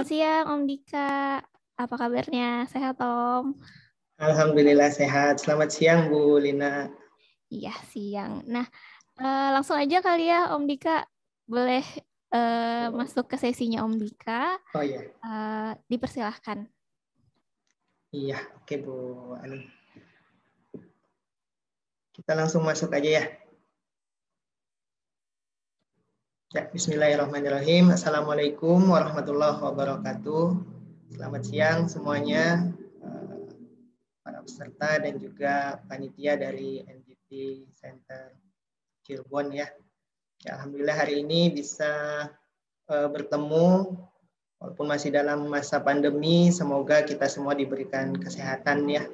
Selamat siang Om Dika. Apa kabarnya? Sehat Om? Alhamdulillah sehat. Selamat siang Bu Lina. Iya siang. Nah, langsung aja kali ya Om Dika. Boleh masuk ke sesinya Om Dika. Oh iya. Dipersilahkan. Iya, oke Bu Ani. Kita langsung masuk aja ya. Ya, bismillahirrahmanirrahim. Assalamualaikum warahmatullahi wabarakatuh. Selamat siang semuanya, para peserta dan juga panitia dari NGT Center Cirebon ya. Ya, alhamdulillah hari ini bisa bertemu walaupun masih dalam masa pandemi. Semoga kita semua diberikan kesehatan ya,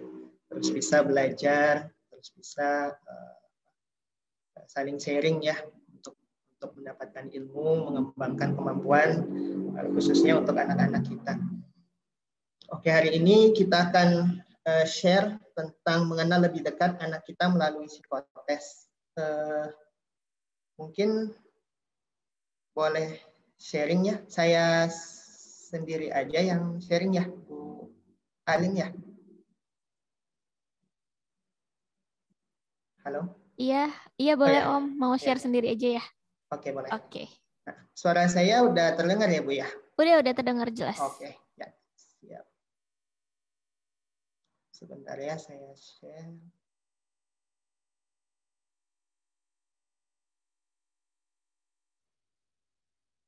terus bisa belajar, terus bisa saling sharing ya untuk mendapatkan ilmu, mengembangkan kemampuan khususnya untuk anak-anak kita. Oke, hari ini kita akan share tentang mengenal lebih dekat anak kita melalui psikotes. Mungkin boleh sharing ya. Saya sendiri aja yang sharing ya, Bu Alin ya. Halo? Iya boleh ya. Om. Mau share Ya. sendiri aja ya? Oke, boleh. Oke. Nah, suara saya udah terdengar ya, Bu ya? Udah terdengar jelas. Oke, ya. Siap. Sebentar ya, saya share.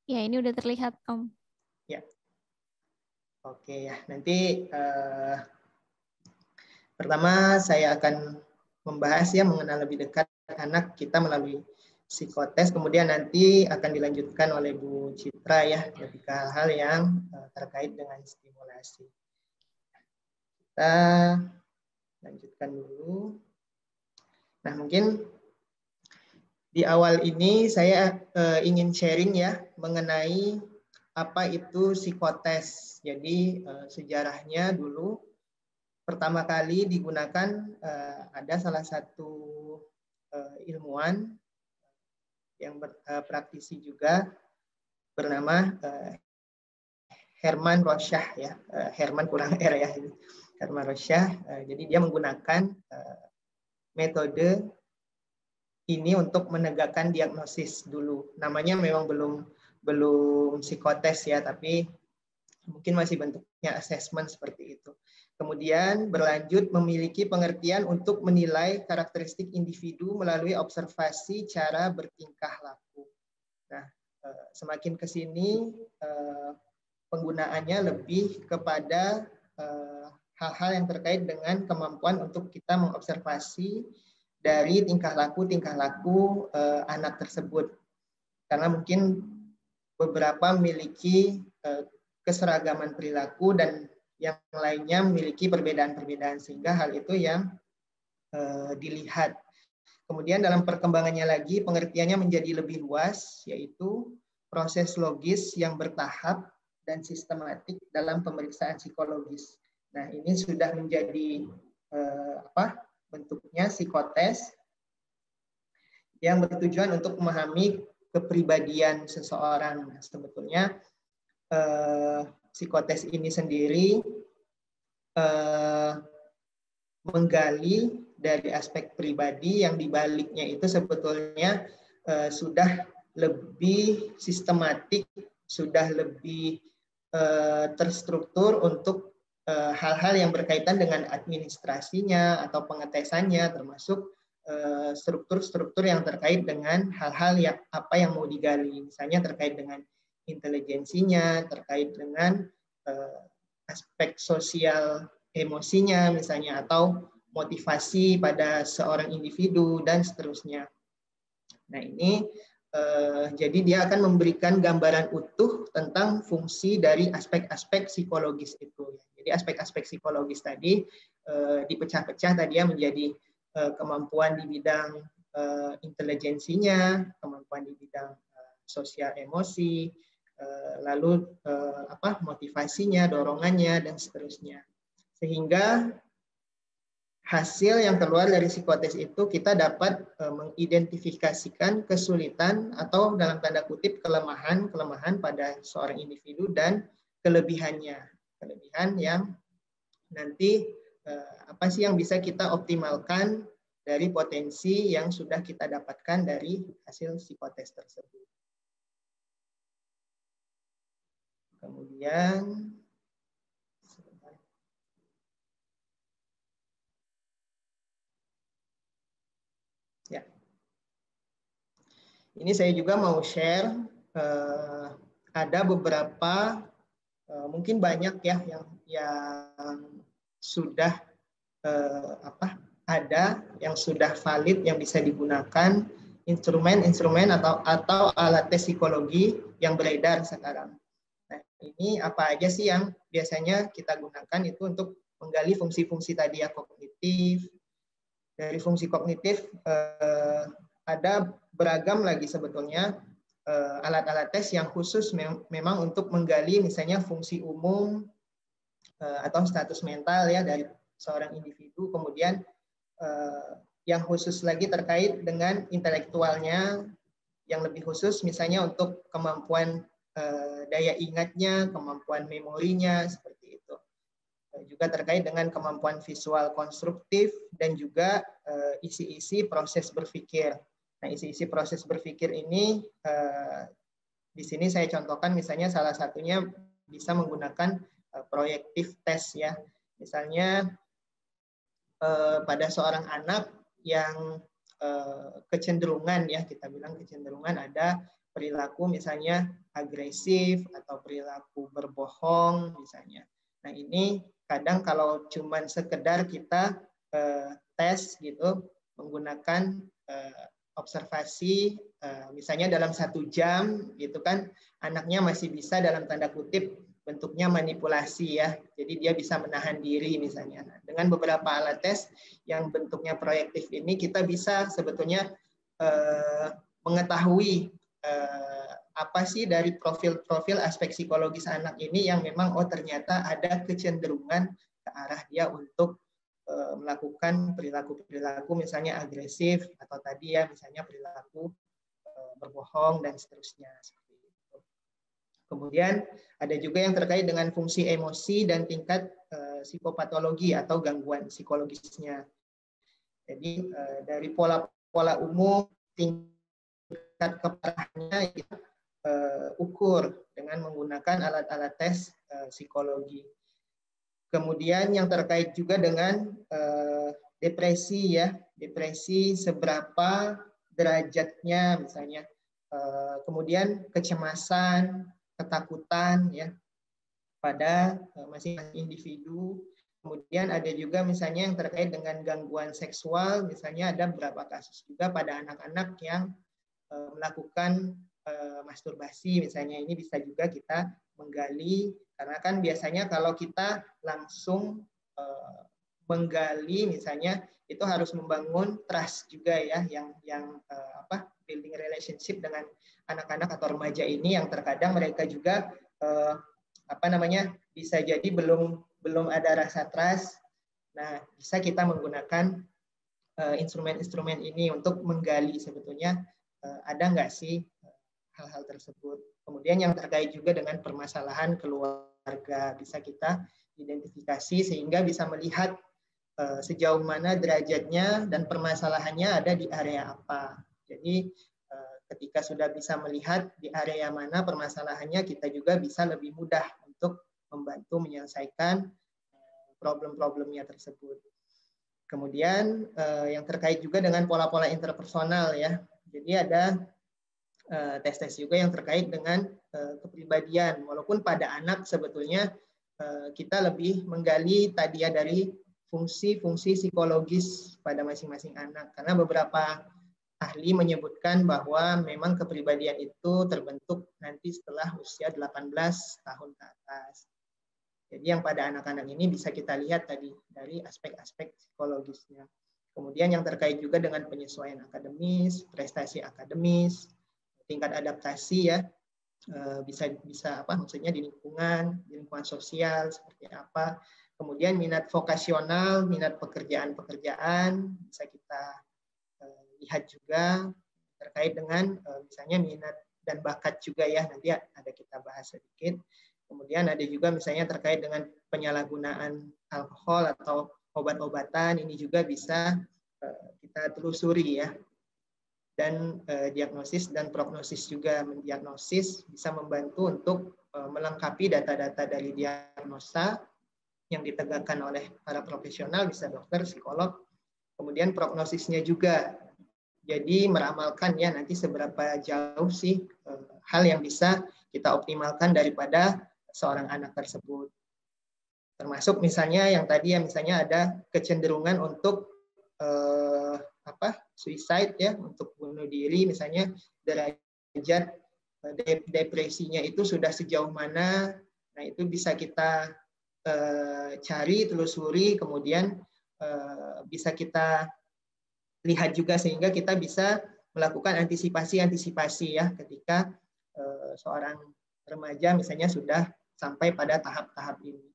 Ya, ini udah terlihat Om. Ya. Oke ya, nanti pertama saya akan membahas ya mengenal lebih dekat anak kita melalui psikotes, kemudian nanti akan dilanjutkan oleh Bu Citra ya, lebih ke hal yang terkait dengan stimulasi. Kita lanjutkan dulu. Nah, mungkin di awal ini saya ingin sharing ya mengenai apa itu psikotes. Jadi sejarahnya dulu pertama kali digunakan ada salah satu ilmuwan yang praktisi juga bernama Herman Rorschach ya. Herman kurang R ya. Herman Rorschach. Jadi dia menggunakan metode ini untuk menegakkan diagnosis dulu. Namanya memang belum psikotes ya, tapi mungkin masih bentuknya assessment seperti itu. Kemudian berlanjut memiliki pengertian untuk menilai karakteristik individu melalui observasi cara bertingkah laku. Nah, semakin ke sini penggunaannya lebih kepada hal-hal yang terkait dengan kemampuan untuk kita mengobservasi dari tingkah laku anak tersebut. Karena mungkin beberapa memiliki keseragaman perilaku dan yang lainnya memiliki perbedaan-perbedaan, sehingga hal itu yang dilihat. Kemudian dalam perkembangannya lagi pengertiannya menjadi lebih luas, yaitu proses logis yang bertahap dan sistematik dalam pemeriksaan psikologis. Nah, ini sudah menjadi bentuknya psikotes yang bertujuan untuk memahami kepribadian seseorang. Nah, sebetulnya psikotes ini sendiri menggali dari aspek pribadi yang dibaliknya itu sebetulnya sudah lebih sistematik, sudah lebih terstruktur untuk hal-hal yang berkaitan dengan administrasinya atau pengetesannya, termasuk struktur-struktur yang terkait dengan hal-hal yang apa yang mau digali, misalnya terkait dengan intelijensinya, terkait dengan aspek sosial emosinya misalnya, atau motivasi pada seorang individu dan seterusnya. Nah, ini jadi dia akan memberikan gambaran utuh tentang fungsi dari aspek-aspek psikologis itu. Jadi aspek-aspek psikologis tadi dipecah-pecah tadi ya menjadi kemampuan di bidang intelijensinya, kemampuan di bidang sosial emosi, lalu motivasinya, dorongannya, dan seterusnya. Sehingga hasil yang keluar dari psikotes itu kita dapat mengidentifikasikan kesulitan atau dalam tanda kutip kelemahan pada seorang individu dan kelebihan yang nanti apa sih yang bisa kita optimalkan dari potensi yang sudah kita dapatkan dari hasil psikotes tersebut. Kemudian ya, ini saya juga mau share ada beberapa mungkin banyak ya yang sudah ada yang sudah valid yang bisa digunakan instrumen-instrumen atau alat tes psikologi yang beredar sekarang. Nah, ini apa aja sih yang biasanya kita gunakan itu untuk menggali fungsi-fungsi tadi ya kognitif. Dari fungsi kognitif ada beragam lagi sebetulnya alat-alat tes yang khusus memang untuk menggali misalnya fungsi umum atau status mental ya dari seorang individu, kemudian yang khusus lagi terkait dengan intelektualnya, yang lebih khusus misalnya untuk kemampuan daya ingatnya, kemampuan memorinya, seperti itu. Juga terkait dengan kemampuan visual konstruktif dan juga isi-isi proses berpikir. Nah, isi-isi proses berpikir ini di sini saya contohkan misalnya salah satunya bisa menggunakan proyektif tes ya. Misalnya pada seorang anak yang kecenderungan ya, kita bilang kecenderungan ada perilaku misalnya agresif atau perilaku berbohong misalnya. Nah, ini kadang kalau cuman sekedar kita tes gitu menggunakan observasi misalnya dalam 1 jam gitu kan, anaknya masih bisa dalam tanda kutip bentuknya manipulasi ya, jadi dia bisa menahan diri misalnya. Nah, dengan beberapa alat tes yang bentuknya proyektif ini kita bisa sebetulnya mengetahui apa sih dari profil-profil aspek psikologis anak ini yang memang ternyata ada kecenderungan ke arah dia untuk melakukan perilaku-perilaku misalnya agresif atau tadi ya misalnya perilaku berbohong dan seterusnya. Kemudian ada juga yang terkait dengan fungsi emosi dan tingkat psikopatologi atau gangguan psikologisnya. Jadi dari pola-pola umum tingkat keparahannya kita ukur dengan menggunakan alat-alat tes psikologi. Kemudian yang terkait juga dengan depresi ya, depresi seberapa derajatnya misalnya. Kemudian kecemasan, ketakutan ya pada masing-masing individu. Kemudian ada juga misalnya yang terkait dengan gangguan seksual, misalnya ada beberapa kasus juga pada anak-anak yang melakukan masturbasi misalnya. Ini bisa juga kita menggali karena kan biasanya kalau kita langsung menggali misalnya itu harus membangun trust juga ya yang building relationship dengan anak-anak atau remaja ini yang terkadang mereka juga bisa jadi belum ada rasa trust. Nah, bisa kita menggunakan instrumen-instrumen ini untuk menggali sebetulnya ada nggak sih hal-hal tersebut. Kemudian yang terkait juga dengan permasalahan keluarga bisa kita identifikasi sehingga bisa melihat sejauh mana derajatnya dan permasalahannya ada di area apa. Jadi ketika sudah bisa melihat di area mana permasalahannya, kita juga bisa lebih mudah untuk membantu menyelesaikan problem-problemnya tersebut. Kemudian yang terkait juga dengan pola-pola interpersonal ya. Jadi ada tes-tes juga yang terkait dengan kepribadian. Walaupun pada anak sebetulnya kita lebih menggali tadi ya dari fungsi-fungsi psikologis pada masing-masing anak. Karena beberapa ahli menyebutkan bahwa memang kepribadian itu terbentuk nanti setelah usia 18 tahun ke atas. Jadi yang pada anak-anak ini bisa kita lihat tadi dari aspek-aspek psikologisnya. Kemudian yang terkait juga dengan penyesuaian akademis, prestasi akademis, tingkat adaptasi ya, bisa maksudnya di lingkungan sosial seperti apa. Kemudian minat vokasional, minat pekerjaan-pekerjaan bisa kita lihat juga terkait dengan misalnya minat dan bakat juga ya, nanti ada kita bahas sedikit. Kemudian ada juga misalnya terkait dengan penyalahgunaan alkohol atau obat-obatan, ini juga bisa kita telusuri ya. Dan diagnosis dan prognosis juga, mendiagnosis bisa membantu untuk melengkapi data-data dari diagnosa yang ditegakkan oleh para profesional, bisa dokter, psikolog. Kemudian prognosisnya juga, jadi meramalkan ya nanti seberapa jauh sih hal yang bisa kita optimalkan daripada seorang anak tersebut. Termasuk misalnya yang tadi ya, misalnya ada kecenderungan untuk suicide ya, untuk bunuh diri, misalnya derajat depresinya itu sudah sejauh mana. Nah, itu bisa kita cari, telusuri, kemudian bisa kita lihat juga sehingga kita bisa melakukan antisipasi ya ketika seorang remaja misalnya sudah sampai pada tahap-tahap ini.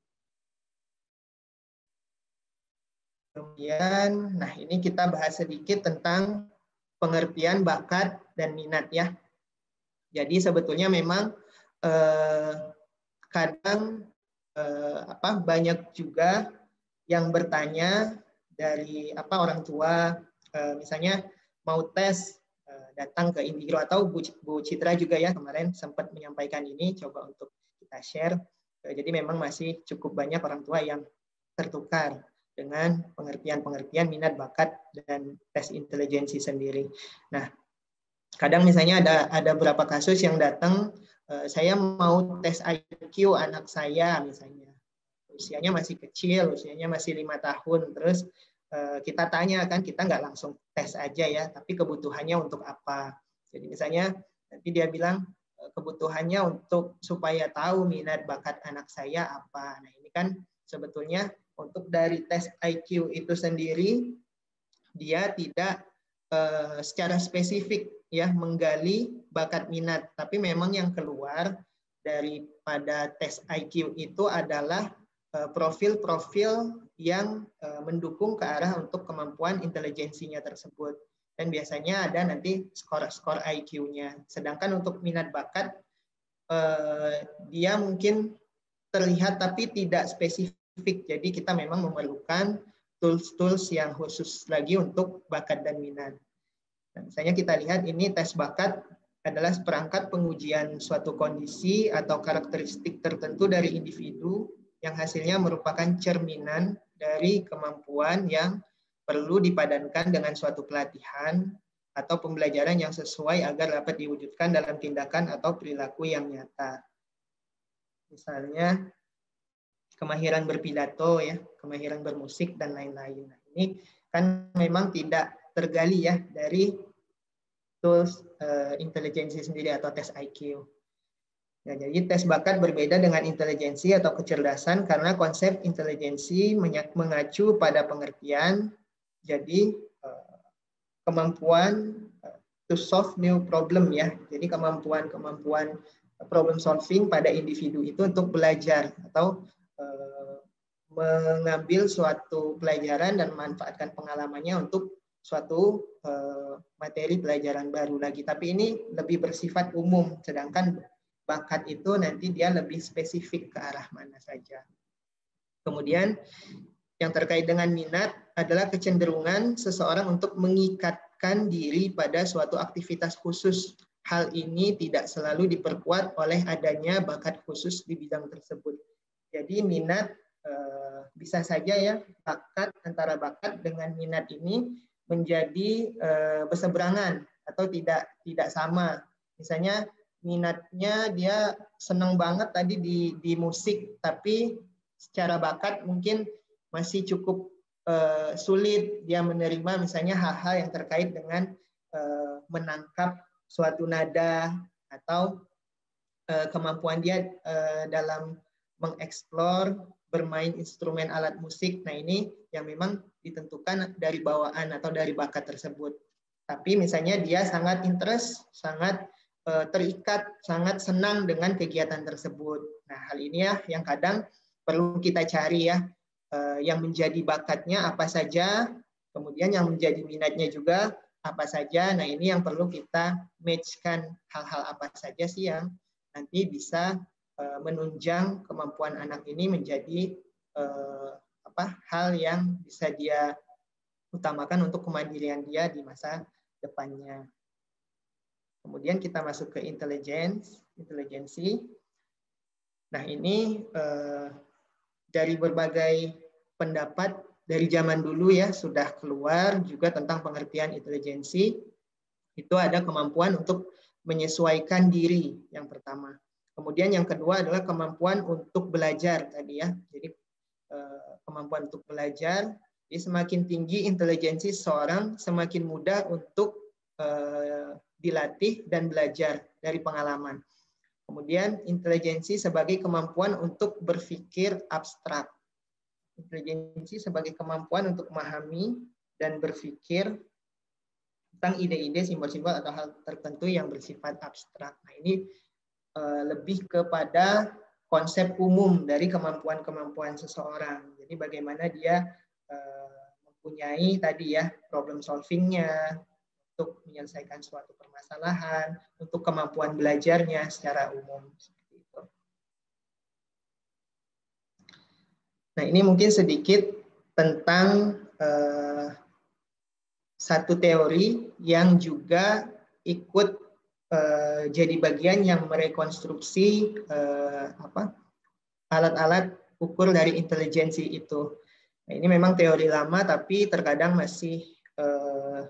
Kemudian, nah ini kita bahas sedikit tentang pengertian bakat dan minat ya. Jadi sebetulnya memang kadang banyak juga yang bertanya dari orang tua, misalnya mau tes, datang ke Indihiro, atau Bu Citra juga ya kemarin sempat menyampaikan ini, coba untuk kita share. Jadi memang masih cukup banyak orang tua yang tertukar dengan pengertian minat, bakat, dan tes intelijensi sendiri. Nah, kadang misalnya ada beberapa kasus yang datang, saya mau tes IQ anak saya misalnya. Usianya masih kecil, usianya masih 5 tahun. Terus kita tanya kan, kita nggak langsung tes aja ya, tapi kebutuhannya untuk apa. Jadi misalnya nanti dia bilang kebutuhannya untuk supaya tahu minat bakat anak saya apa. Nah ini kan sebetulnya untuk dari tes IQ itu sendiri, dia tidak secara spesifik ya menggali bakat minat, tapi memang yang keluar daripada tes IQ itu adalah profil-profil yang mendukung ke arah untuk kemampuan intelijensinya tersebut. Dan biasanya ada nanti skor IQ-nya. Sedangkan untuk minat bakat, dia mungkin terlihat tapi tidak spesifik. Jadi kita memang memerlukan tools-tools yang khusus lagi untuk bakat dan minat. Nah, misalnya kita lihat ini tes bakat adalah perangkat pengujian suatu kondisi atau karakteristik tertentu dari individu yang hasilnya merupakan cerminan dari kemampuan yang perlu dipadankan dengan suatu pelatihan atau pembelajaran yang sesuai agar dapat diwujudkan dalam tindakan atau perilaku yang nyata. Misalnya kemahiran berpidato ya, kemahiran bermusik dan lain-lain. Nah, ini kan memang tidak tergali ya dari tools intelijensi sendiri atau tes IQ. Nah, jadi tes bakat berbeda dengan intelijensi atau kecerdasan karena konsep intelijensi mengacu pada pengertian, jadi kemampuan to solve new problem ya. Jadi kemampuan problem solving pada individu itu untuk belajar atau mengambil suatu pelajaran dan memanfaatkan pengalamannya untuk suatu materi pelajaran baru lagi. Tapi ini lebih bersifat umum, sedangkan bakat itu nanti dia lebih spesifik ke arah mana saja. Kemudian yang terkait dengan minat adalah kecenderungan seseorang untuk mengikatkan diri pada suatu aktivitas khusus. Hal ini tidak selalu diperkuat oleh adanya bakat khusus di bidang tersebut. Jadi minat bisa saja ya, antara bakat dengan minat ini menjadi berseberangan atau tidak sama. Misalnya minatnya dia senang banget tadi di musik, tapi secara bakat mungkin masih cukup sulit dia menerima misalnya hal-hal yang terkait dengan menangkap suatu nada atau kemampuan dia dalam mengeksplor bermain instrumen alat musik. Nah ini yang memang ditentukan dari bawaan atau dari bakat tersebut. Tapi misalnya dia sangat interest, sangat terikat, sangat senang dengan kegiatan tersebut. Nah hal ini ya yang kadang perlu kita cari ya, yang menjadi bakatnya apa saja, kemudian yang menjadi minatnya juga apa saja. Nah ini yang perlu kita match-kan, hal-hal apa saja sih yang nanti bisa menunjang kemampuan anak ini menjadi hal yang bisa dia utamakan untuk kemandirian dia di masa depannya. Kemudian kita masuk ke intelijensi. Nah, ini dari berbagai pendapat dari zaman dulu ya sudah keluar juga tentang pengertian intelijensi. Itu ada kemampuan untuk menyesuaikan diri yang pertama. Kemudian yang kedua adalah kemampuan untuk belajar tadi ya. Jadi kemampuan untuk belajar. Jadi semakin tinggi intelijensi seseorang, semakin mudah untuk dilatih dan belajar dari pengalaman. Kemudian intelijensi sebagai kemampuan untuk berpikir abstrak. Intelijensi sebagai kemampuan untuk memahami dan berpikir tentang ide-ide, simbol-simbol atau hal tertentu yang bersifat abstrak. Nah, ini lebih kepada konsep umum dari kemampuan-kemampuan seseorang. Jadi bagaimana dia mempunyai tadi ya problem solving-nya, untuk menyelesaikan suatu permasalahan, untuk kemampuan belajarnya secara umum. Seperti itu. Nah, ini mungkin sedikit tentang satu teori yang juga ikut jadi bagian yang merekonstruksi alat-alat ukur dari intelijensi itu. Nah, ini memang teori lama, tapi terkadang masih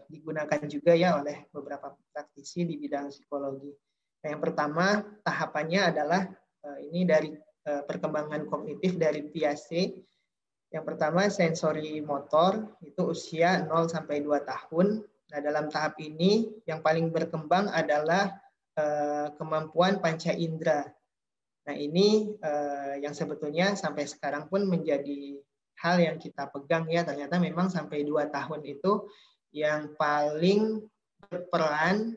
digunakan juga ya oleh beberapa praktisi di bidang psikologi. Nah, yang pertama tahapannya adalah ini dari perkembangan kognitif dari Piaget. Yang pertama sensori motor itu usia 0 sampai 2 tahun. Nah, dalam tahap ini yang paling berkembang adalah kemampuan panca indera. Nah, ini yang sebetulnya sampai sekarang pun menjadi hal yang kita pegang ya, ternyata memang sampai 2 tahun itu yang paling berperan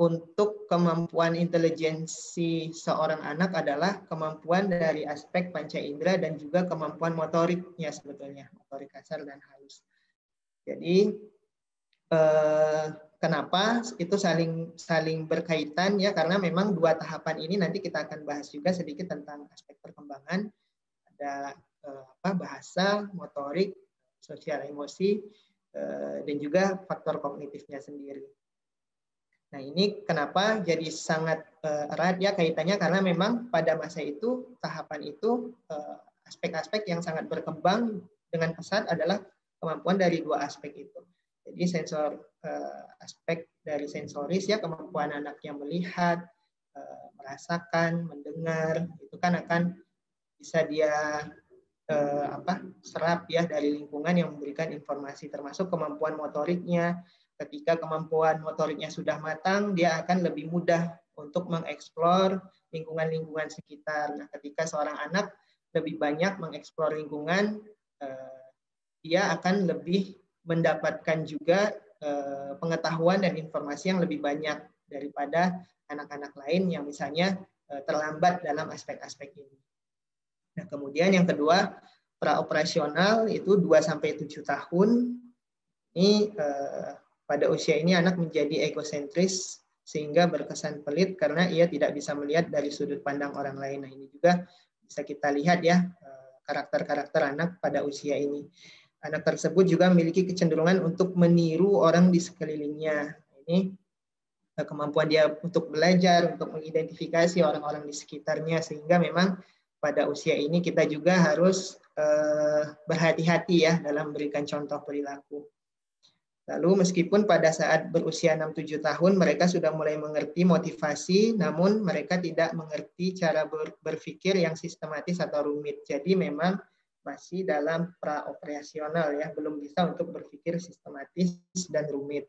untuk kemampuan intelijensi seorang anak adalah kemampuan dari aspek panca indera dan juga kemampuan motoriknya sebetulnya, motorik kasar dan halus. Jadi kenapa itu saling berkaitan ya, karena memang 2 tahapan ini nanti kita akan bahas juga sedikit tentang aspek perkembangan, ada bahasa, motorik, sosial emosi, dan juga faktor kognitifnya sendiri. Nah, ini kenapa jadi sangat erat ya kaitannya, karena memang pada masa itu, tahapan itu, aspek-aspek yang sangat berkembang dengan pesat adalah kemampuan dari 2 aspek itu. Jadi aspek dari sensoris ya, kemampuan anaknya melihat, merasakan, mendengar, itu kan akan bisa dia serap ya dari lingkungan yang memberikan informasi, termasuk kemampuan motoriknya. Ketika kemampuan motoriknya sudah matang, dia akan lebih mudah untuk mengeksplor lingkungan-lingkungan sekitar. Nah, ketika seorang anak lebih banyak mengeksplor lingkungan, dia akan lebih mendapatkan juga pengetahuan dan informasi yang lebih banyak daripada anak-anak lain yang misalnya terlambat dalam aspek-aspek ini. Nah, kemudian yang kedua, praoperasional itu 2-7 tahun. Ini pada usia ini anak menjadi egosentris sehingga berkesan pelit karena ia tidak bisa melihat dari sudut pandang orang lain. Nah, ini juga bisa kita lihat ya karakter-karakter anak pada usia ini. Anak tersebut juga memiliki kecenderungan untuk meniru orang di sekelilingnya. Ini kemampuan dia untuk belajar, untuk mengidentifikasi orang-orang di sekitarnya, sehingga memang pada usia ini kita juga harus berhati-hati ya dalam memberikan contoh perilaku. Lalu meskipun pada saat berusia 6-7 tahun mereka sudah mulai mengerti motivasi, namun mereka tidak mengerti cara berpikir yang sistematis atau rumit. Jadi memang masih dalam praoperasional ya, belum bisa untuk berpikir sistematis dan rumit.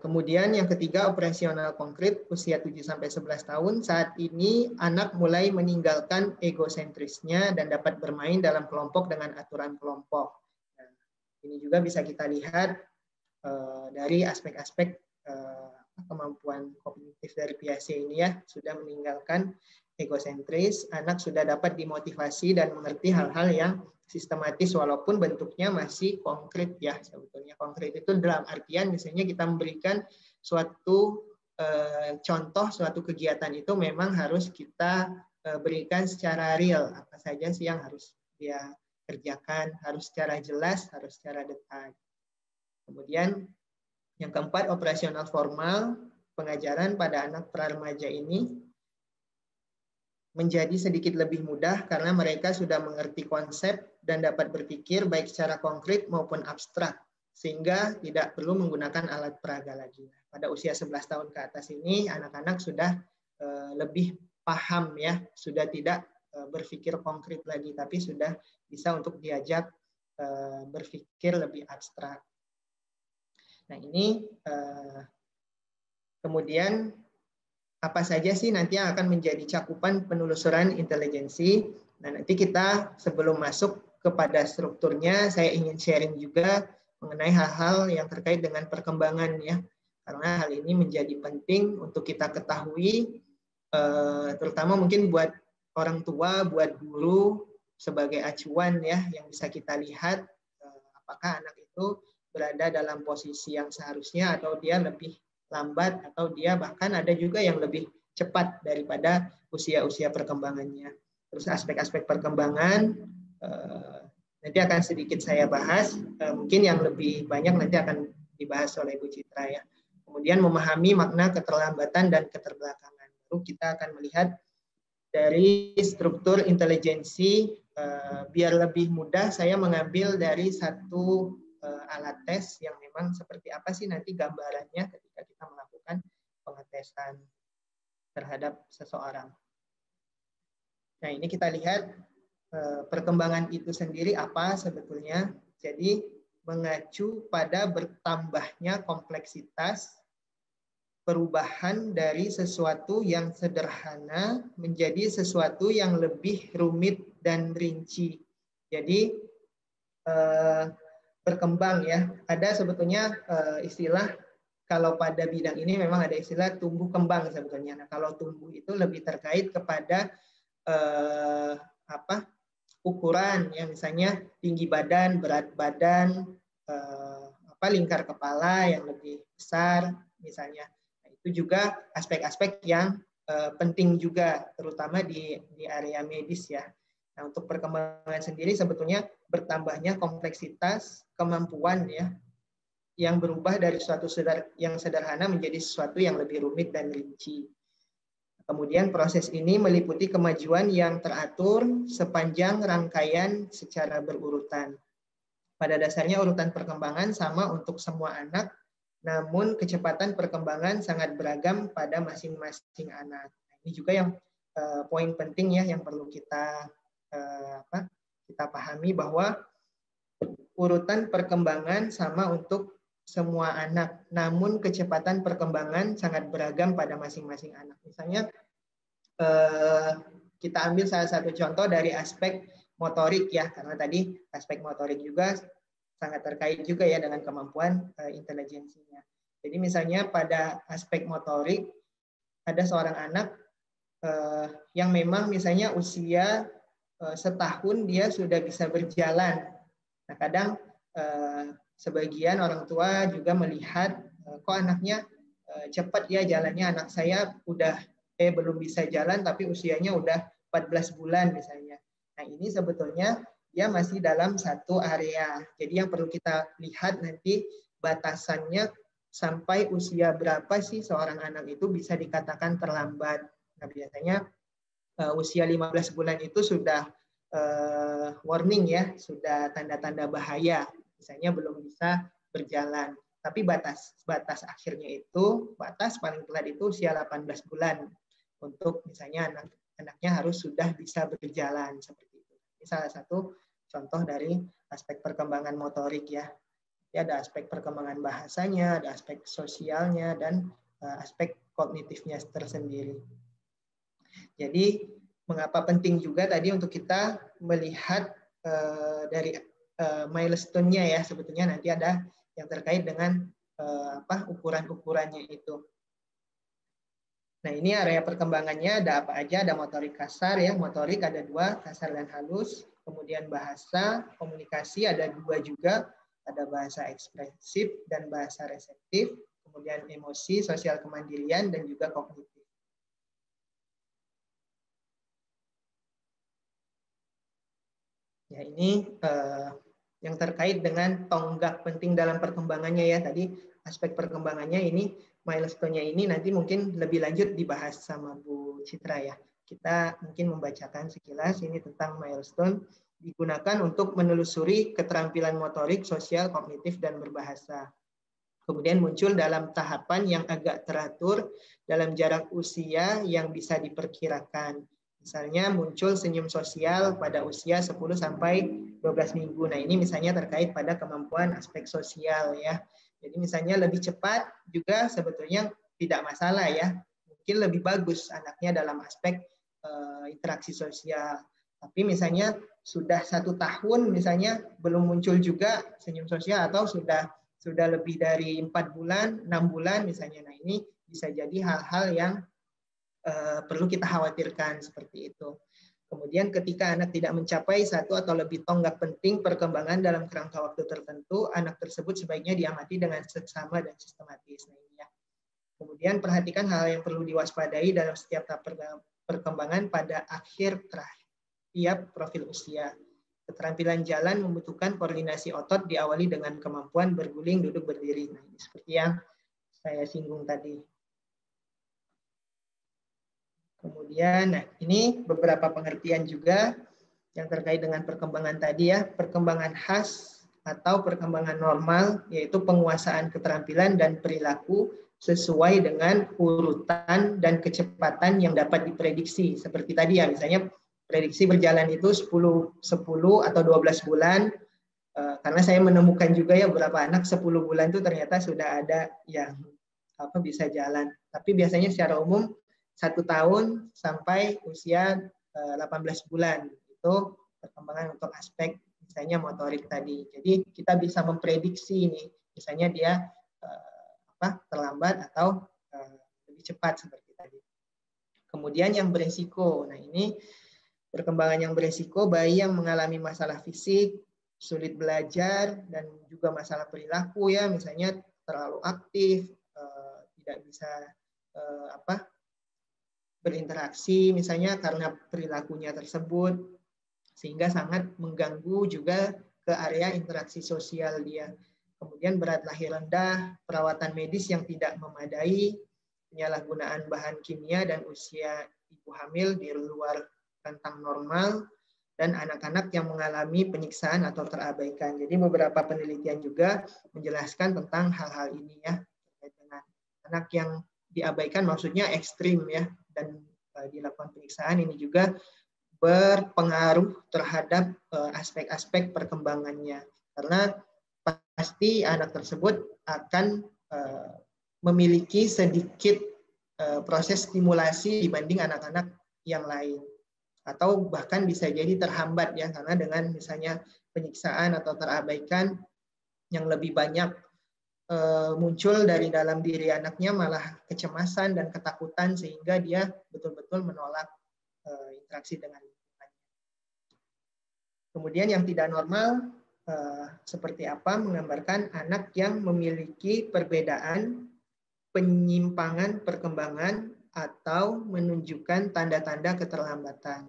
Kemudian yang ketiga, operasional konkret usia 7-11 tahun. Saat ini anak mulai meninggalkan egosentrisnya dan dapat bermain dalam kelompok dengan aturan kelompok. Nah, ini juga bisa kita lihat dari aspek-aspek kemampuan kognitif dari Piaget ini ya, sudah meninggalkan egosentris, anak sudah dapat dimotivasi dan mengerti hal-hal yang sistematis walaupun bentuknya masih konkret ya. Sebetulnya konkret itu dalam artian misalnya kita memberikan suatu contoh suatu kegiatan itu memang harus kita berikan secara real, apa saja sih yang harus dia kerjakan, harus secara jelas, harus secara detail. Kemudian yang keempat, operasional formal. Pengajaran pada anak pra-remaja ini menjadi sedikit lebih mudah karena mereka sudah mengerti konsep dan dapat berpikir baik secara konkret maupun abstrak, sehingga tidak perlu menggunakan alat peraga lagi. Pada usia 11 tahun ke atas ini, anak-anak sudah lebih paham ya, sudah tidak berpikir konkret lagi, tapi sudah bisa untuk diajak berpikir lebih abstrak. Nah ini kemudian apa saja sih nanti yang akan menjadi cakupan penelusuran intelijensi. Nah nanti kita sebelum masuk kepada strukturnya, saya ingin sharing juga mengenai hal-hal yang terkait dengan perkembangan ya. Karena hal ini menjadi penting untuk kita ketahui, terutama mungkin buat orang tua, buat guru, sebagai acuan ya, yang bisa kita lihat apakah anak itu berada dalam posisi yang seharusnya atau dia lebih lambat atau dia bahkan ada juga yang lebih cepat daripada usia-usia perkembangannya. Terus aspek-aspek perkembangan nanti akan sedikit saya bahas, mungkin yang lebih banyak nanti akan dibahas oleh Bu Citra ya. Kemudian memahami makna keterlambatan dan keterbelakangan. Lalu kita akan melihat dari struktur intelijensi, biar lebih mudah saya mengambil dari satu alat tes yang memang seperti apa sih nanti gambarannya ketika kita melakukan pengetesan terhadap seseorang. Nah ini kita lihat perkembangan itu sendiri apa sebetulnya. Jadi mengacu pada bertambahnya kompleksitas perubahan dari sesuatu yang sederhana menjadi sesuatu yang lebih rumit dan rinci. Jadi berkembang ya. Ada sebetulnya istilah kalau pada bidang ini memang ada istilah tumbuh kembang sebetulnya. Nah, kalau tumbuh itu lebih terkait kepada ukuran ya, misalnya tinggi badan, berat badan, lingkar kepala yang lebih besar misalnya. Nah, itu juga aspek-aspek yang penting juga terutama di area medis ya. Nah, untuk perkembangan sendiri sebetulnya bertambahnya kompleksitas kemampuan ya yang berubah dari suatu yang sederhana menjadi sesuatu yang lebih rumit dan rinci. Kemudian proses ini meliputi kemajuan yang teratur sepanjang rangkaian secara berurutan. Pada dasarnya urutan perkembangan sama untuk semua anak, namun kecepatan perkembangan sangat beragam pada masing-masing anak. Ini juga yang poin penting ya yang perlu kita pahami bahwa urutan perkembangan sama untuk semua anak, namun kecepatan perkembangan sangat beragam pada masing-masing anak. Misalnya kita ambil salah satu contoh dari aspek motorik ya, karena tadi aspek motorik juga sangat terkait juga ya dengan kemampuan intelijensinya. Jadi misalnya pada aspek motorik ada seorang anak yang memang misalnya usia setahun dia sudah bisa berjalan. Nah kadang sebagian orang tua juga melihat kok anaknya cepat ya jalannya, anak saya udah belum bisa jalan tapi usianya udah 14 bulan misalnya. Nah ini sebetulnya dia masih dalam satu area. Jadi yang perlu kita lihat nanti batasannya sampai usia berapa sih seorang anak itu bisa dikatakan terlambat. Nah biasanya usia 15 bulan itu sudah warning ya, sudah tanda-tanda bahaya. Misalnya belum bisa berjalan. Tapi batas akhirnya itu, batas paling telat itu usia 18 bulan. Untuk misalnya anaknya harus sudah bisa berjalan seperti itu. Ini salah satu contoh dari aspek perkembangan motorik ya. Ada aspek perkembangan bahasanya, ada aspek sosialnya, dan aspek kognitifnya tersendiri. Jadi mengapa penting juga tadi untuk kita melihat dari milestone-nya ya, sebetulnya nanti ada yang terkait dengan ukuran-ukurannya itu. Nah ini area perkembangannya ada apa aja, ada motorik kasar ya, motorik ada 2, kasar dan halus. Kemudian bahasa, komunikasi ada 2 juga, ada bahasa ekspresif dan bahasa reseptif. kemudian emosi, sosial kemandirian, dan juga kognitif. Ya, ini yang terkait dengan tonggak penting dalam perkembangannya ya. Tadi aspek perkembangannya ini, milestone-nya ini nanti mungkin lebih lanjut dibahas sama Bu Citra ya. Kita mungkin membacakan sekilas ini tentang milestone, digunakan untuk menelusuri keterampilan motorik, sosial, kognitif, dan berbahasa. Kemudian muncul dalam tahapan yang agak teratur dalam jarak usia yang bisa diperkirakan. Misalnya muncul senyum sosial pada usia 10 sampai 12 minggu. Nah, ini misalnya terkait pada kemampuan aspek sosial ya. Jadi misalnya lebih cepat juga sebetulnya tidak masalah ya. Mungkin lebih bagus anaknya dalam aspek interaksi sosial. Tapi misalnya sudah 1 tahun misalnya belum muncul juga senyum sosial, atau sudah lebih dari 4 bulan, 6 bulan misalnya. Nah, ini bisa jadi hal-hal yang perlu kita khawatirkan seperti itu. Kemudian ketika anak tidak mencapai 1 atau lebih tonggak penting perkembangan dalam kerangka waktu tertentu, anak tersebut sebaiknya diamati dengan seksama dan sistematis. Nah, ini ya. Kemudian perhatikan hal yang perlu diwaspadai dalam setiap tahap perkembangan pada akhir tiap profil usia. Keterampilan jalan membutuhkan koordinasi otot diawali dengan kemampuan berguling, duduk, berdiri. Nah, ini seperti yang saya singgung tadi. Kemudian, nah ini beberapa pengertian juga yang terkait dengan perkembangan tadi ya. Perkembangan khas atau perkembangan normal, yaitu penguasaan keterampilan dan perilaku sesuai dengan urutan dan kecepatan yang dapat diprediksi. Seperti tadi ya, misalnya prediksi berjalan itu 10 atau 12 bulan, karena saya menemukan juga ya beberapa anak 10 bulan itu ternyata sudah ada yang bisa jalan. Tapi biasanya secara umum 1 tahun sampai usia 18 bulan itu perkembangan untuk aspek misalnya motorik tadi. Jadi kita bisa memprediksi ini, misalnya dia terlambat atau lebih cepat seperti tadi. Kemudian yang beresiko. Nah, ini perkembangan yang beresiko, bayi yang mengalami masalah fisik, sulit belajar, dan juga masalah perilaku ya, misalnya terlalu aktif, tidak bisa berinteraksi misalnya karena perilakunya tersebut, sehingga sangat mengganggu juga ke area interaksi sosial dia. Kemudian berat lahir rendah, perawatan medis yang tidak memadai, penyalahgunaan bahan kimia, dan usia ibu hamil di luar rentang normal, dan anak-anak yang mengalami penyiksaan atau terabaikan. Jadi beberapa penelitian juga menjelaskan tentang hal-hal ini ya, terkait dengan anak yang diabaikan, maksudnya ekstrim ya, dan dilakukan penyiksaan. Ini juga berpengaruh terhadap aspek-aspek perkembangannya, karena pasti anak tersebut akan memiliki sedikit proses stimulasi dibanding anak-anak yang lain, atau bahkan bisa jadi terhambat ya, karena dengan misalnya penyiksaan atau terabaikan yang lebih banyak muncul dari dalam diri anaknya, malah kecemasan dan ketakutan, sehingga dia betul-betul menolak interaksi dengan lingkungannya. Kemudian yang tidak normal seperti apa? Menggambarkan anak yang memiliki perbedaan, penyimpangan perkembangan, atau menunjukkan tanda-tanda keterlambatan.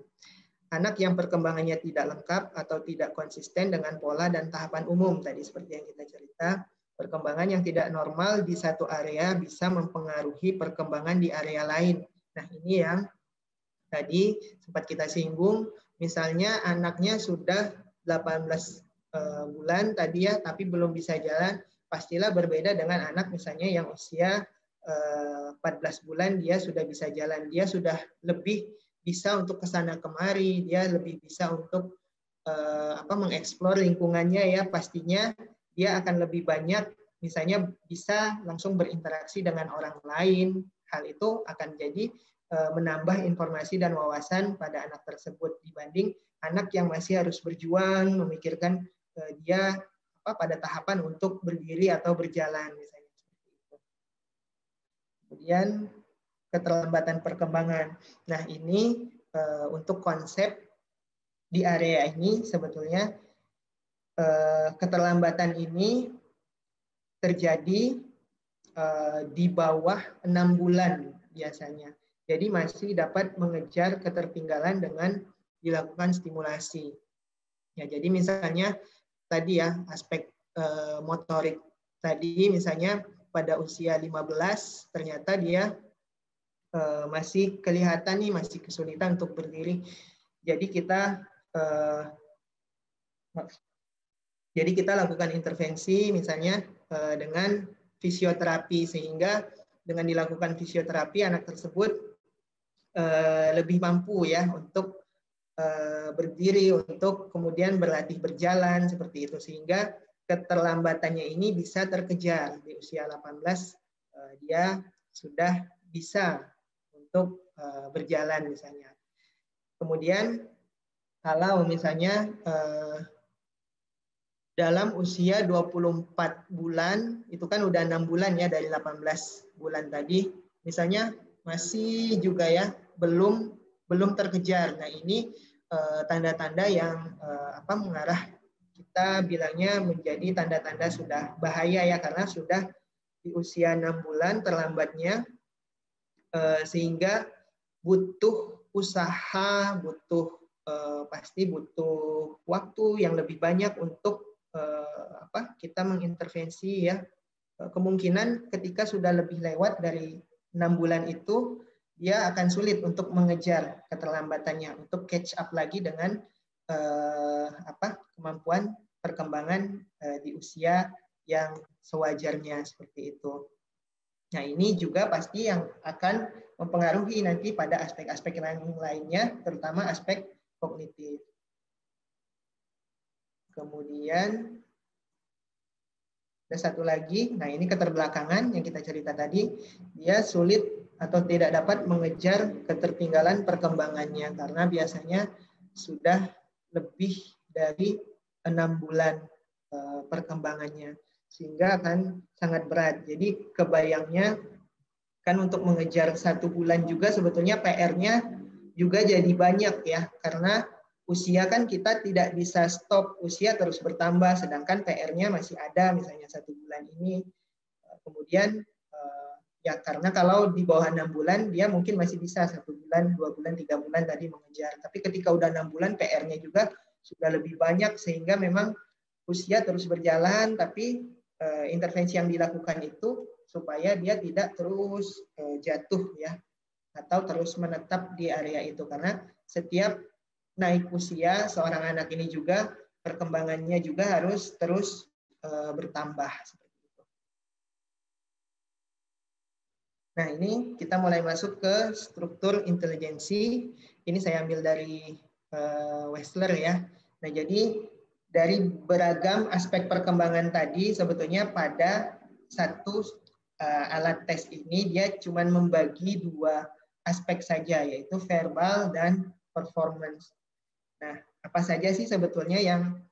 Anak yang perkembangannya tidak lengkap atau tidak konsisten dengan pola dan tahapan umum tadi seperti yang kita cerita. Perkembangan yang tidak normal di satu area bisa mempengaruhi perkembangan di area lain. Nah, ini yang tadi sempat kita singgung, misalnya anaknya sudah 18 bulan tadi ya, tapi belum bisa jalan, pastilah berbeda dengan anak misalnya yang usia 14 bulan dia sudah bisa jalan, dia sudah lebih bisa untuk kesana kemari, dia lebih bisa untuk mengeksplor lingkungannya ya, pastinya dia akan lebih banyak misalnya bisa langsung berinteraksi dengan orang lain. Hal itu akan jadi menambah informasi dan wawasan pada anak tersebut dibanding anak yang masih harus berjuang memikirkan dia pada tahapan untuk berdiri atau berjalan misalnya seperti itu. Kemudian keterlambatan perkembangan. Nah, ini untuk konsep di area ini sebetulnya keterlambatan ini terjadi di bawah 6 bulan biasanya. Jadi masih dapat mengejar ketertinggalan dengan dilakukan stimulasi. Ya, jadi misalnya tadi ya aspek motorik tadi misalnya pada usia 15 ternyata dia masih kelihatan nih masih kesulitan untuk berdiri. Jadi kita lakukan intervensi misalnya dengan fisioterapi, sehingga dengan dilakukan fisioterapi anak tersebut lebih mampu ya untuk berdiri, untuk kemudian berlatih berjalan seperti itu, sehingga keterlambatannya ini bisa terkejar. Di usia 18 dia sudah bisa untuk berjalan misalnya. Kemudian kalau misalnya dalam usia 24 bulan, itu kan udah 6 bulan ya dari 18 bulan tadi, misalnya masih juga ya belum terkejar. Nah, ini tanda-tanda yang mengarah, kita bilangnya menjadi tanda-tanda sudah bahaya ya, karena sudah di usia 6 bulan terlambatnya, sehingga butuh usaha, pasti butuh waktu yang lebih banyak untuk kita mengintervensi ya. Kemungkinan ketika sudah lebih lewat dari 6 bulan itu, dia akan sulit untuk mengejar keterlambatannya, untuk catch up lagi dengan kemampuan perkembangan di usia yang sewajarnya seperti itu. Nah, ini juga pasti yang akan mempengaruhi nanti pada aspek-aspek lainnya, terutama aspek kognitif. Kemudian ada satu lagi, nah ini keterbelakangan yang kita cerita tadi, dia sulit atau tidak dapat mengejar ketertinggalan perkembangannya karena biasanya sudah lebih dari 6 bulan perkembangannya, sehingga akan sangat berat. Jadi kebayangnya kan untuk mengejar 1 bulan juga sebetulnya PR-nya juga jadi banyak ya, karena usia kan kita tidak bisa stop, usia terus bertambah, sedangkan PR-nya masih ada, misalnya 1 bulan ini. Kemudian ya karena kalau di bawah 6 bulan dia mungkin masih bisa 1 bulan, 2 bulan, 3 bulan tadi mengejar. Tapi ketika udah 6 bulan PR-nya juga sudah lebih banyak, sehingga memang usia terus berjalan, tapi intervensi yang dilakukan itu supaya dia tidak terus jatuh ya, atau terus menetap di area itu, karena setiap naik usia seorang anak ini juga perkembangannya juga harus terus bertambah seperti itu. Nah, ini kita mulai masuk ke struktur intelijensi. Ini saya ambil dari Wechsler ya. Nah, jadi dari beragam aspek perkembangan tadi sebetulnya pada satu alat tes ini dia cuma membagi 2 aspek saja, yaitu verbal dan performance. Nah, apa saja sih sebetulnya yang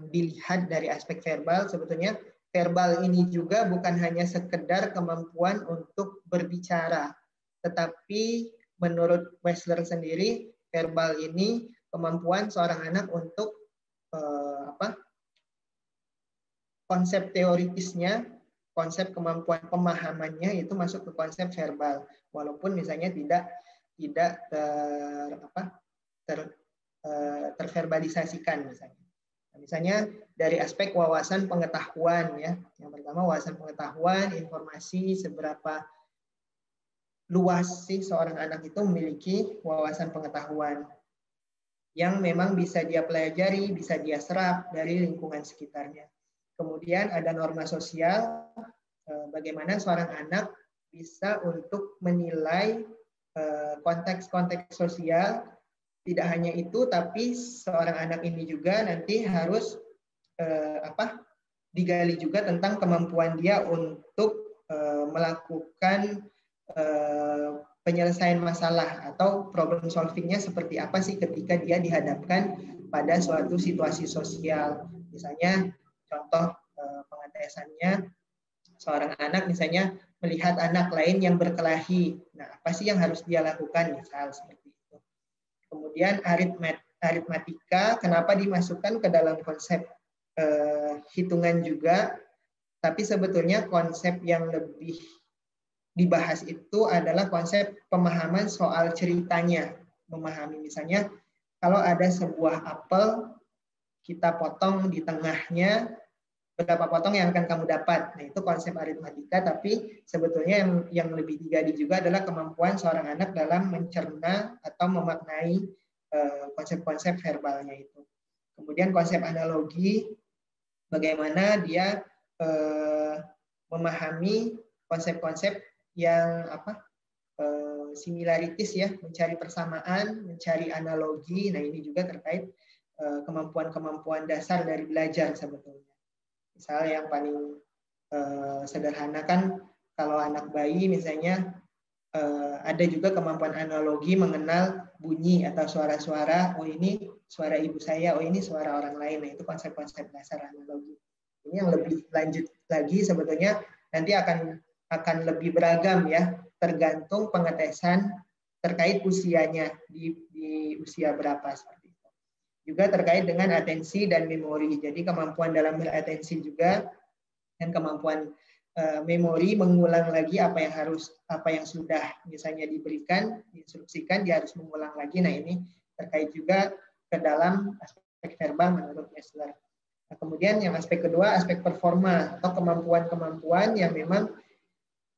dilihat dari aspek verbal? Sebetulnya verbal ini juga bukan hanya sekedar kemampuan untuk berbicara, tetapi menurut Wechsler sendiri, verbal ini kemampuan seorang anak untuk konsep teoritisnya, konsep kemampuan pemahamannya itu masuk ke konsep verbal, walaupun misalnya tidak terverbalisasikan misalnya. Nah, misalnya dari aspek wawasan pengetahuan ya. Yang pertama wawasan pengetahuan, informasi, seberapa luas sih seorang anak itu memiliki wawasan pengetahuan yang memang bisa dia pelajari, bisa dia serap dari lingkungan sekitarnya. Kemudian ada norma sosial, bagaimana seorang anak bisa untuk menilai konteks-konteks sosial. Tidak hanya itu, tapi seorang anak ini juga nanti harus digali juga tentang kemampuan dia untuk melakukan penyelesaian masalah atau problem solving-nya seperti apa sih ketika dia dihadapkan pada suatu situasi sosial. Misalnya contoh pengetesannya, seorang anak misalnya melihat anak lain yang berkelahi. Nah, apa sih yang harus dia lakukan? Misal seperti itu. Kemudian aritmatika, kenapa dimasukkan ke dalam konsep hitungan juga? Tapi sebetulnya konsep yang lebih dibahas itu adalah konsep pemahaman soal ceritanya. Memahami misalnya kalau ada sebuah apel, kita potong di tengahnya, berapa potong yang akan kamu dapat. Nah, itu konsep aritmatika, tapi sebetulnya yang lebih digali juga adalah kemampuan seorang anak dalam mencerna atau memaknai konsep-konsep verbalnya itu. Kemudian konsep analogi, bagaimana dia memahami konsep-konsep yang similaritis ya, mencari persamaan, mencari analogi. Nah, ini juga terkait kemampuan-kemampuan dasar dari belajar sebetulnya. Misalnya yang paling sederhana kan kalau anak bayi misalnya ada juga kemampuan analogi mengenal bunyi atau suara-suara. Oh, ini suara ibu saya, oh ini suara orang lain. Nah, itu konsep-konsep dasar analogi. Ini yang lebih lanjut lagi sebetulnya nanti akan lebih beragam ya, tergantung pengetesan terkait usianya di usia berapa seperti itu. Juga terkait dengan atensi dan memori. Jadi kemampuan dalam beratensi juga dan kemampuan memori mengulang lagi apa yang sudah misalnya diberikan, diinstruksikan, dia harus mengulang lagi. Nah, ini terkait juga ke dalam aspek verbal menurut Mesler. Nah, kemudian yang aspek kedua, aspek performa atau kemampuan-kemampuan yang memang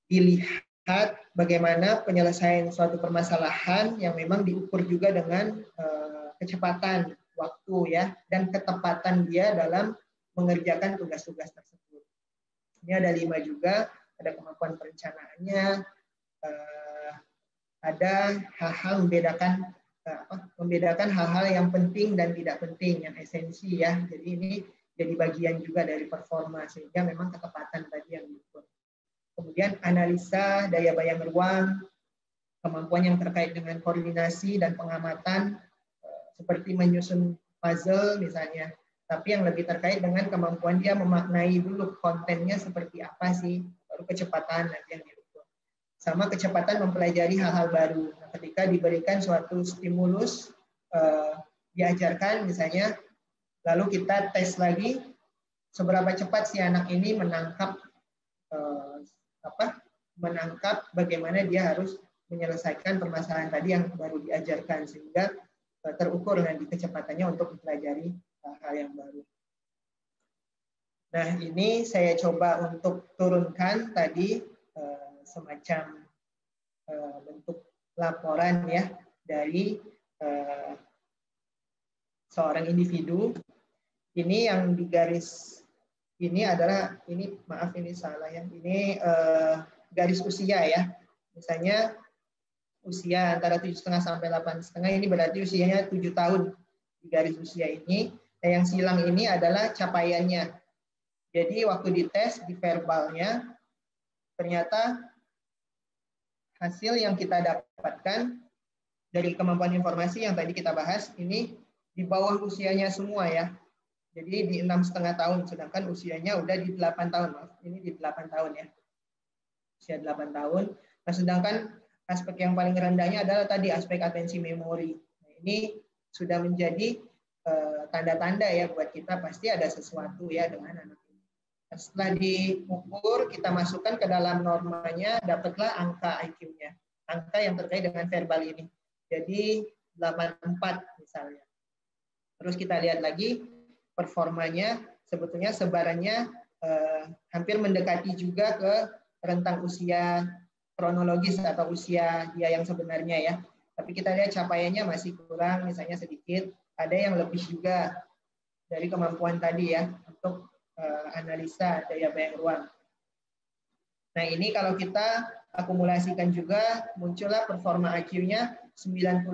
dilihat bagaimana penyelesaian suatu permasalahan yang memang diukur juga dengan kecepatan waktu ya dan ketepatan dia dalam mengerjakan tugas-tugas tersebut. Ini ada 5 juga, ada kemampuan perencanaannya, ada hal-hal membedakan hal-hal yang penting dan tidak penting, yang esensi ya. Jadi ini jadi bagian juga dari performa sehingga memang ketepatan tadi yang diukur. Kemudian analisa daya bayang ruang, kemampuan yang terkait dengan koordinasi dan pengamatan, seperti menyusun puzzle misalnya. Tapi yang lebih terkait dengan kemampuan dia memaknai dulu kontennya seperti apa sih, baru kecepatan nanti yang diukur. Sama kecepatan mempelajari hal-hal baru. Nah, ketika diberikan suatu stimulus, diajarkan misalnya, lalu kita tes lagi, seberapa cepat si anak ini menangkap bagaimana dia harus menyelesaikan permasalahan tadi yang baru diajarkan sehingga terukur nanti kecepatannya untuk mempelajari hal yang baru. Nah, ini saya coba untuk turunkan tadi semacam bentuk laporan ya dari seorang individu. Ini yang di garis ini adalah maaf ini salah ya. Ini garis usia ya. Misalnya usia antara 7,5 sampai 8,5 ini berarti usianya 7 tahun di garis usia ini. Nah, yang silang ini adalah capaiannya. Jadi waktu dites di verbalnya ternyata hasil yang kita dapatkan dari kemampuan informasi yang tadi kita bahas ini di bawah usianya semua ya. Jadi di 6,5 tahun, sedangkan usianya udah di 8 tahun. Ini di 8 tahun ya. Usia 8 tahun. Nah, sedangkan aspek yang paling rendahnya adalah tadi aspek atensi memori. Nah, ini sudah menjadi tanda-tanda ya buat kita pasti ada sesuatu ya dengan anak ini. Nah, setelah diukur, kita masukkan ke dalam normanya, dapatlah angka IQ-nya. Angka yang terkait dengan verbal ini. Jadi 84 misalnya. Terus kita lihat lagi performanya, sebetulnya sebarannya hampir mendekati juga ke rentang usia kronologis atau usia dia yang sebenarnya ya. Tapi kita lihat capaiannya masih kurang, misalnya sedikit. Ada yang lebih juga dari kemampuan tadi ya untuk analisa daya bayang ruang. Nah, ini kalau kita akumulasikan juga muncullah performa IQ-nya 95.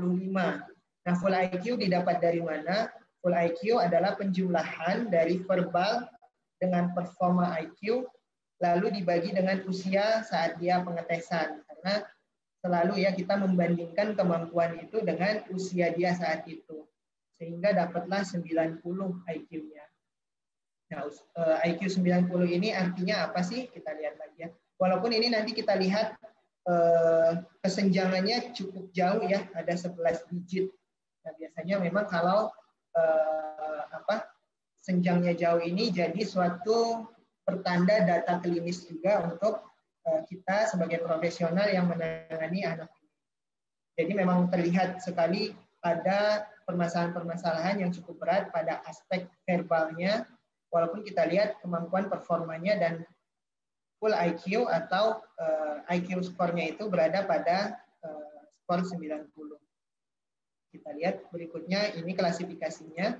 Nah, full IQ didapat dari mana? Full IQ adalah penjumlahan dari verbal dengan performa IQ lalu dibagi dengan usia saat dia pengetesan. Karena selalu ya kita membandingkan kemampuan itu dengan usia dia saat itu. Sehingga dapatlah 90 IQ-nya. Nah, IQ 90 ini artinya apa sih? Kita lihat lagi ya. Walaupun ini nanti kita lihat kesenjangannya cukup jauh ya, ada 11 digit. Nah, biasanya memang kalau senjangnya jauh ini jadi suatu pertanda data klinis juga untuk kita sebagai profesional yang menangani anak ini. Jadi memang terlihat sekali ada permasalahan-permasalahan yang cukup berat pada aspek verbalnya, walaupun kita lihat kemampuan performanya dan full IQ atau IQ skornya itu berada pada skor 90. Kita lihat berikutnya, ini klasifikasinya.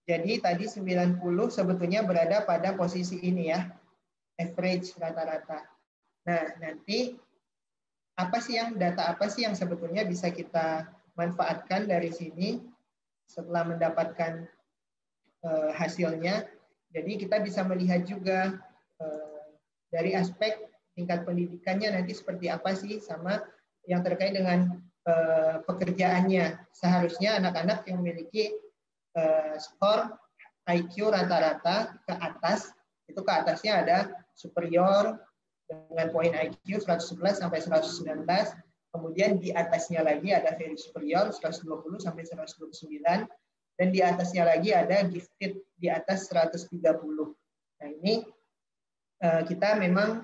Jadi tadi 90 sebetulnya berada pada posisi ini ya, average rata-rata. Nah, nanti data apa sih yang sebetulnya bisa kita manfaatkan dari sini setelah mendapatkan hasilnya. Jadi kita bisa melihat juga dari aspek tingkat pendidikannya nanti seperti apa sih, sama yang terkait dengan pekerjaannya. Seharusnya anak-anak yang memiliki skor IQ rata-rata ke atas, itu ke atasnya ada superior dengan poin IQ 111 sampai 119, kemudian di atasnya lagi ada very superior 120 sampai 129, dan di atasnya lagi ada gifted di atas 130. Nah, ini kita memang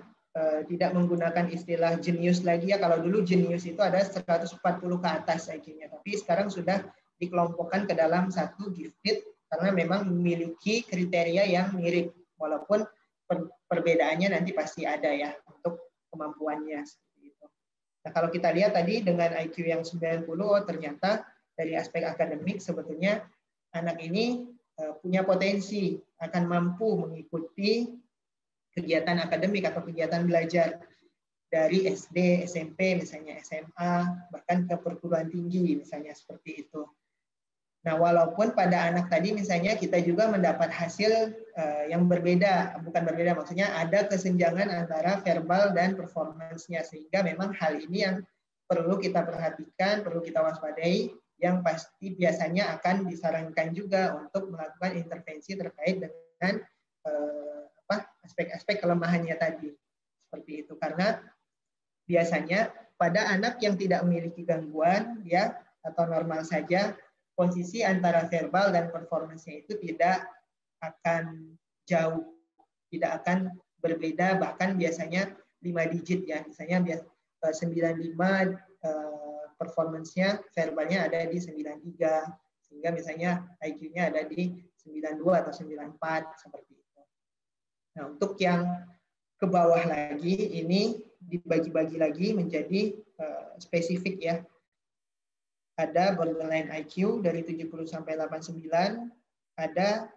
tidak menggunakan istilah jenius lagi ya. Kalau dulu jenius itu ada 140 ke atas IQ-nya, tapi sekarang sudah dikelompokkan ke dalam satu gifted karena memang memiliki kriteria yang mirip, walaupun perbedaannya nanti pasti ada ya untuk kemampuannya seperti itu. Nah, kalau kita lihat tadi dengan IQ yang 90, ternyata dari aspek akademik sebetulnya anak ini punya potensi akan mampu mengikuti kegiatan akademik atau kegiatan belajar dari SD, SMP, misalnya SMA, bahkan ke perguruan tinggi misalnya seperti itu. Nah, walaupun pada anak tadi misalnya kita juga mendapat hasil yang berbeda, bukan berbeda, maksudnya ada kesenjangan antara verbal dan performance-nya, sehingga memang hal ini yang perlu kita perhatikan, perlu kita waspadai, yang pasti biasanya akan disarankan juga untuk melakukan intervensi terkait dengan aspek-aspek kelemahannya tadi. Seperti itu, karena biasanya pada anak yang tidak memiliki gangguan ya atau normal saja, posisi antara verbal dan performance-nya itu tidak akan jauh, tidak akan berbeda, bahkan biasanya 5 digit ya, misalnya 95 performance-nya, verbalnya ada di 93, sehingga misalnya IQ-nya ada di 92 atau 94 seperti itu. Nah, untuk yang ke bawah lagi ini dibagi-bagi lagi menjadi spesifik ya. Ada borderline IQ dari 70 sampai 89, ada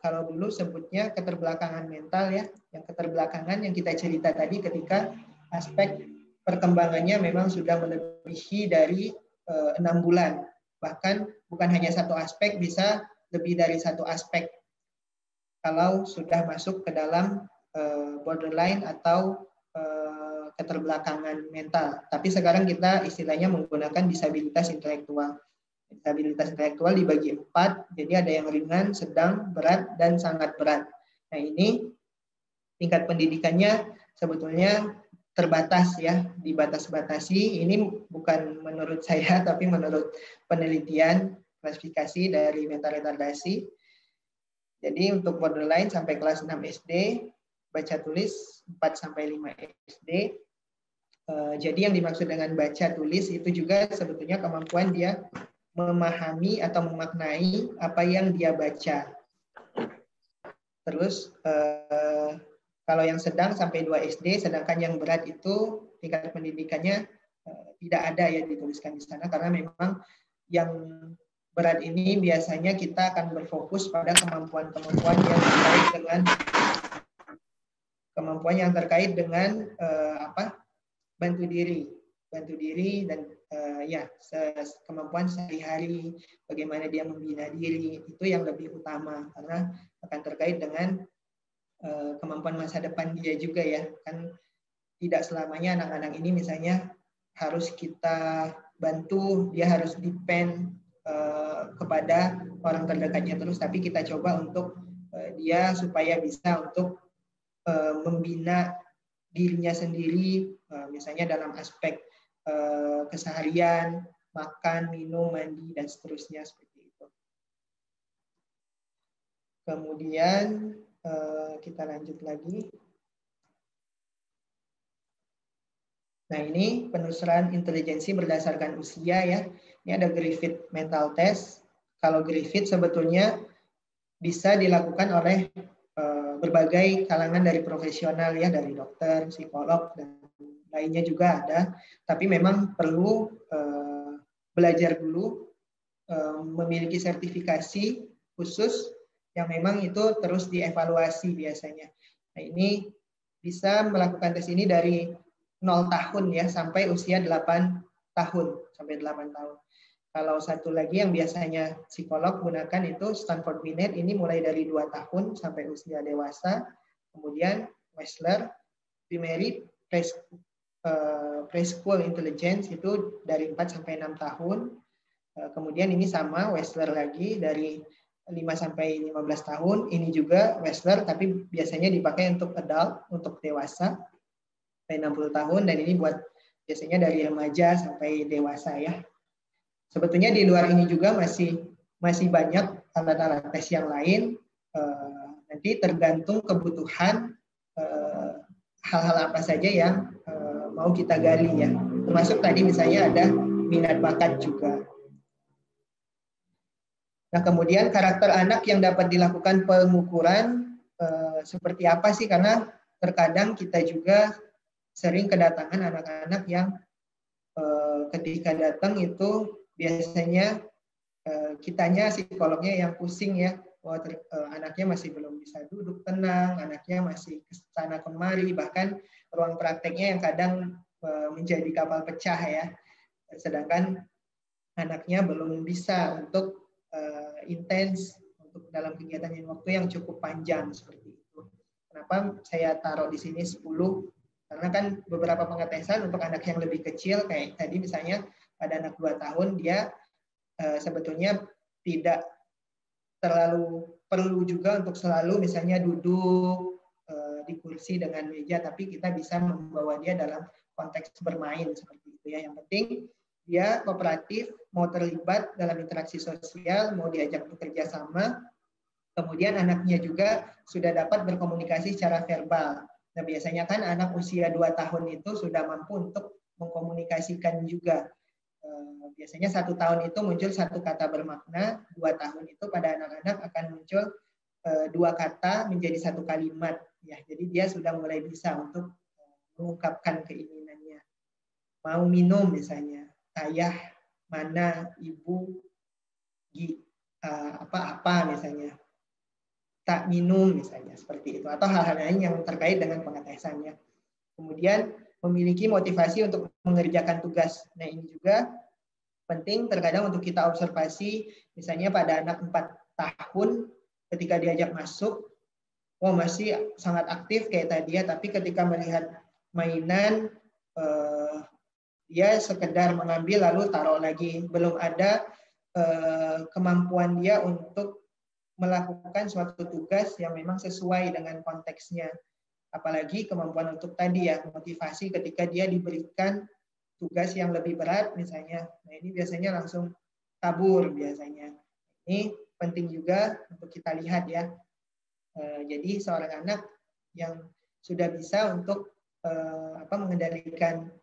kalau dulu sebutnya keterbelakangan mental ya, yang keterbelakangan yang kita cerita tadi ketika aspek perkembangannya memang sudah melebihi dari 6 bulan. Bahkan bukan hanya satu aspek, bisa lebih dari satu aspek kalau sudah masuk ke dalam borderline atau keterbelakangan mental. Tapi sekarang kita istilahnya menggunakan disabilitas intelektual. Disabilitas intelektual dibagi 4, jadi ada yang ringan, sedang, berat, dan sangat berat. Nah, ini tingkat pendidikannya sebetulnya terbatas ya, dibatas-batasi. Ini bukan menurut saya, tapi menurut penelitian klasifikasi dari mental retardasi. Jadi untuk borderline sampai kelas 6 SD, baca tulis 4 sampai 5 SD. Jadi yang dimaksud dengan baca tulis itu juga sebetulnya kemampuan dia memahami atau memaknai apa yang dia baca. Terus kalau yang sedang sampai 2 SD, sedangkan yang berat itu tingkat pendidikannya tidak ada ya dituliskan di sana, karena memang yang berat ini biasanya kita akan berfokus pada kemampuan-kemampuan yang terkait dengan bantu diri dan kemampuan sehari-hari, bagaimana dia membina diri, itu yang lebih utama karena akan terkait dengan kemampuan masa depan dia juga ya. Kan tidak selamanya anak-anak ini misalnya harus kita bantu, dia harus depend kepada orang terdekatnya terus, tapi kita coba untuk dia supaya bisa untuk membina dirinya sendiri, misalnya dalam aspek keseharian, makan, minum, mandi, dan seterusnya seperti itu. Kemudian Kita lanjut lagi. Nah, ini penelusuran intelijensi berdasarkan usia ya. Ini ada Griffith Mental Test. Kalau Griffith sebetulnya bisa dilakukan oleh berbagai kalangan dari profesional ya, dari dokter, psikolog, dan lainnya juga ada. Tapi memang perlu belajar dulu, memiliki sertifikasi khusus yang memang itu terus dievaluasi biasanya. Nah, ini bisa melakukan tes ini dari 0 tahun ya sampai usia 8 tahun sampai 8 tahun. Kalau satu lagi yang biasanya psikolog gunakan itu Stanford Binet, ini mulai dari 2 tahun sampai usia dewasa. Kemudian Wechsler, Primary Preschool Intelligence itu dari 4 sampai 6 tahun. Kemudian ini sama Wechsler lagi dari 5 sampai 15 tahun. Ini juga Wechsler tapi biasanya dipakai untuk adult, untuk dewasa sampai 60 tahun, dan ini buat biasanya dari remaja sampai dewasa ya. Sebetulnya di luar ini juga masih banyak alat-alat tes yang lain. Nanti tergantung kebutuhan hal-hal apa saja yang mau kita gali ya. Termasuk tadi misalnya ada minat bakat juga. Nah, kemudian karakter anak yang dapat dilakukan pengukuran seperti apa sih? Karena terkadang kita juga sering kedatangan anak-anak yang ketika datang itu biasanya kitanya psikolognya yang pusing ya. Wah, anaknya masih belum bisa duduk tenang, anaknya masih kesana kemari, bahkan ruang prakteknya yang kadang menjadi kapal pecah ya. Sedangkan anaknya belum bisa untuk intens untuk dalam kegiatan yang waktu yang cukup panjang seperti itu. Kenapa saya taruh di sini 10? Karena kan beberapa pengetesan untuk anak yang lebih kecil kayak tadi misalnya pada anak 2 tahun dia sebetulnya tidak terlalu perlu juga untuk selalu misalnya duduk di kursi dengan meja, tapi kita bisa membawa dia dalam konteks bermain seperti itu ya. Yang penting dia kooperatif, mau terlibat dalam interaksi sosial, mau diajak bekerja sama, kemudian anaknya juga sudah dapat berkomunikasi secara verbal. Nah, biasanya kan anak usia 2 tahun itu sudah mampu untuk mengkomunikasikan juga. Biasanya 1 tahun itu muncul 1 kata bermakna, 2 tahun itu pada anak-anak akan muncul 2 kata menjadi 1 kalimat. Ya, jadi dia sudah mulai bisa untuk mengungkapkan keinginannya. Mau minum misalnya, ayah, mana, ibu, apa-apa misalnya. Tak minum misalnya, seperti itu. Atau hal-hal lain yang terkait dengan pengetesannya. Kemudian memiliki motivasi untuk mengerjakan tugas. Nah, ini juga penting terkadang untuk kita observasi, misalnya pada anak 4 tahun, ketika diajak masuk, masih sangat aktif kayak tadi ya, tapi ketika melihat mainan, dia sekedar mengambil lalu taruh lagi. Belum ada kemampuan dia untuk melakukan suatu tugas yang memang sesuai dengan konteksnya. Apalagi kemampuan untuk tadi ya, motivasi ketika dia diberikan tugas yang lebih berat misalnya. Nah, ini biasanya langsung kabur biasanya. Ini penting juga untuk kita lihat ya. Jadi seorang anak yang sudah bisa untuk mengendalikan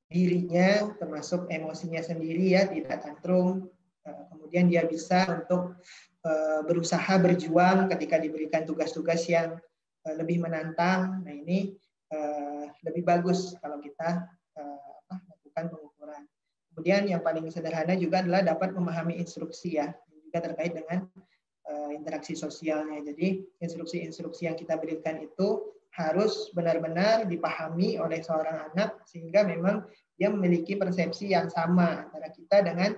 dirinya, termasuk emosinya sendiri ya, tidak tantrum. Kemudian dia bisa untuk berusaha berjuang ketika diberikan tugas-tugas yang lebih menantang. Nah, ini lebih bagus kalau kita lakukan pengukuran. Kemudian yang paling sederhana juga adalah dapat memahami instruksi ya, juga terkait dengan interaksi sosialnya. Jadi instruksi-instruksi yang kita berikan itu harus benar-benar dipahami oleh seorang anak sehingga memang dia memiliki persepsi yang sama antara kita dengan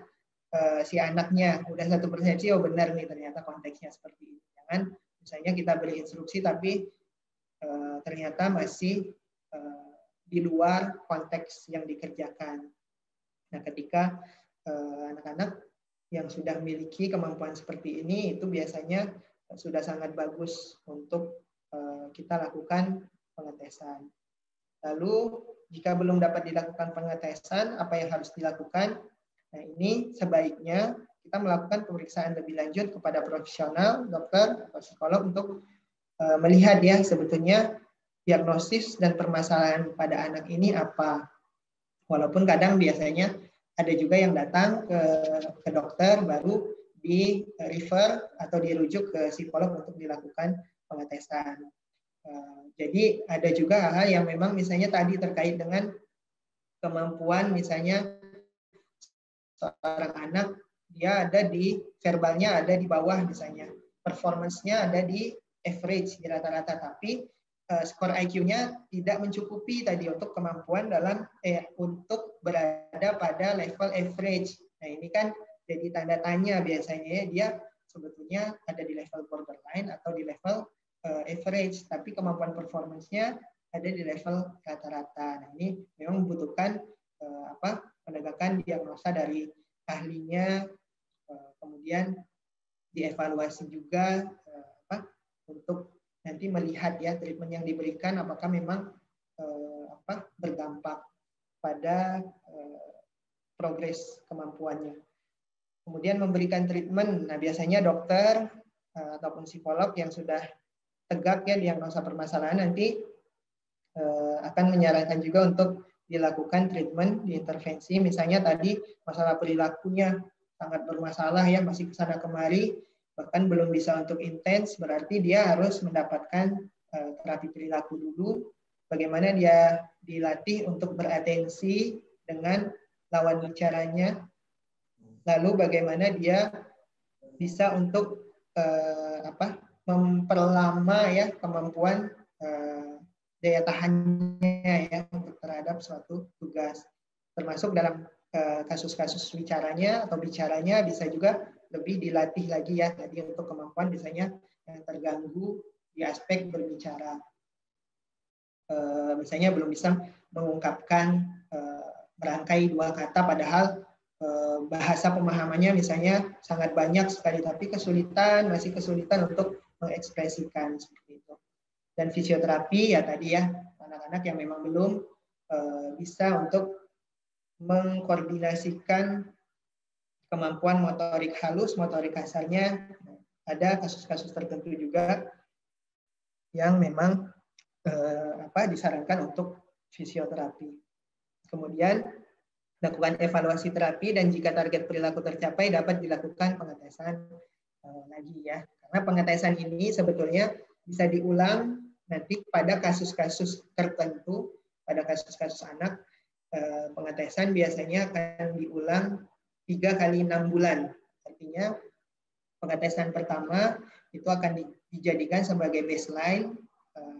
si anaknya. Udah satu persepsi, oh benar nih ternyata konteksnya seperti ini. Jangan misalnya kita beri instruksi tapi ternyata masih di luar konteks yang dikerjakan. Nah, ketika anak-anak yang sudah memiliki kemampuan seperti ini, itu biasanya sudah sangat bagus untuk kita lakukan pengetesan. Lalu, jika belum dapat dilakukan pengetesan, apa yang harus dilakukan? Nah, ini sebaiknya kita melakukan pemeriksaan lebih lanjut kepada profesional, dokter, atau psikolog untuk melihat ya sebetulnya diagnosis dan permasalahan pada anak ini apa. Walaupun kadang biasanya ada juga yang datang ke dokter baru di refer atau dirujuk ke psikolog untuk dilakukan pengetesan. Jadi ada juga hal yang memang misalnya tadi terkait dengan kemampuan misalnya seorang anak dia ada di verbalnya ada di bawah misalnya, performance-nya ada di average di rata-rata, tapi skor IQ-nya tidak mencukupi tadi untuk kemampuan dalam untuk berada pada level average. Nah ini kan jadi tanda tanya biasanya ya, dia sebetulnya ada di level borderline atau di level average, tapi kemampuan performance-nya ada di level rata-rata. Nah ini memang membutuhkan penegakan diagnosa dari ahlinya, kemudian dievaluasi juga untuk nanti melihat ya treatment yang diberikan apakah memang berdampak pada progres kemampuannya. Kemudian memberikan treatment. Nah, biasanya dokter ataupun psikolog yang sudah tegak ya diagnosa permasalahan nanti akan menyarankan juga untuk dilakukan treatment, diintervensi. Misalnya tadi masalah perilakunya sangat bermasalah ya, masih kesana kemari, bahkan belum bisa untuk intens, berarti dia harus mendapatkan terapi perilaku dulu. Bagaimana dia dilatih untuk beratensi dengan lawan bicaranya, lalu bagaimana dia bisa untuk memperlama ya kemampuan daya tahannya ya untuk terhadap suatu tugas, termasuk dalam kasus-kasus bicaranya atau bicaranya bisa juga lebih dilatih lagi ya tadi untuk kemampuan misalnya yang terganggu di aspek berbicara, misalnya belum bisa mengungkapkan merangkai dua kata padahal bahasa pemahamannya misalnya sangat banyak sekali tapi masih kesulitan untuk mengekspresikan seperti itu. Dan fisioterapi ya tadi ya anak-anak yang memang belum bisa untuk mengkoordinasikan kemampuan motorik halus, motorik kasarnya. Ada kasus-kasus tertentu juga yang memang disarankan untuk fisioterapi. Kemudian lakukan evaluasi terapi dan jika target perilaku tercapai dapat dilakukan pengetesan lagi ya. Karena pengetesan ini sebetulnya bisa diulang nanti pada kasus-kasus tertentu, pada kasus-kasus anak pengetesan biasanya akan diulang 3 kali 6 bulan. Artinya pengetesan pertama itu akan dijadikan sebagai baseline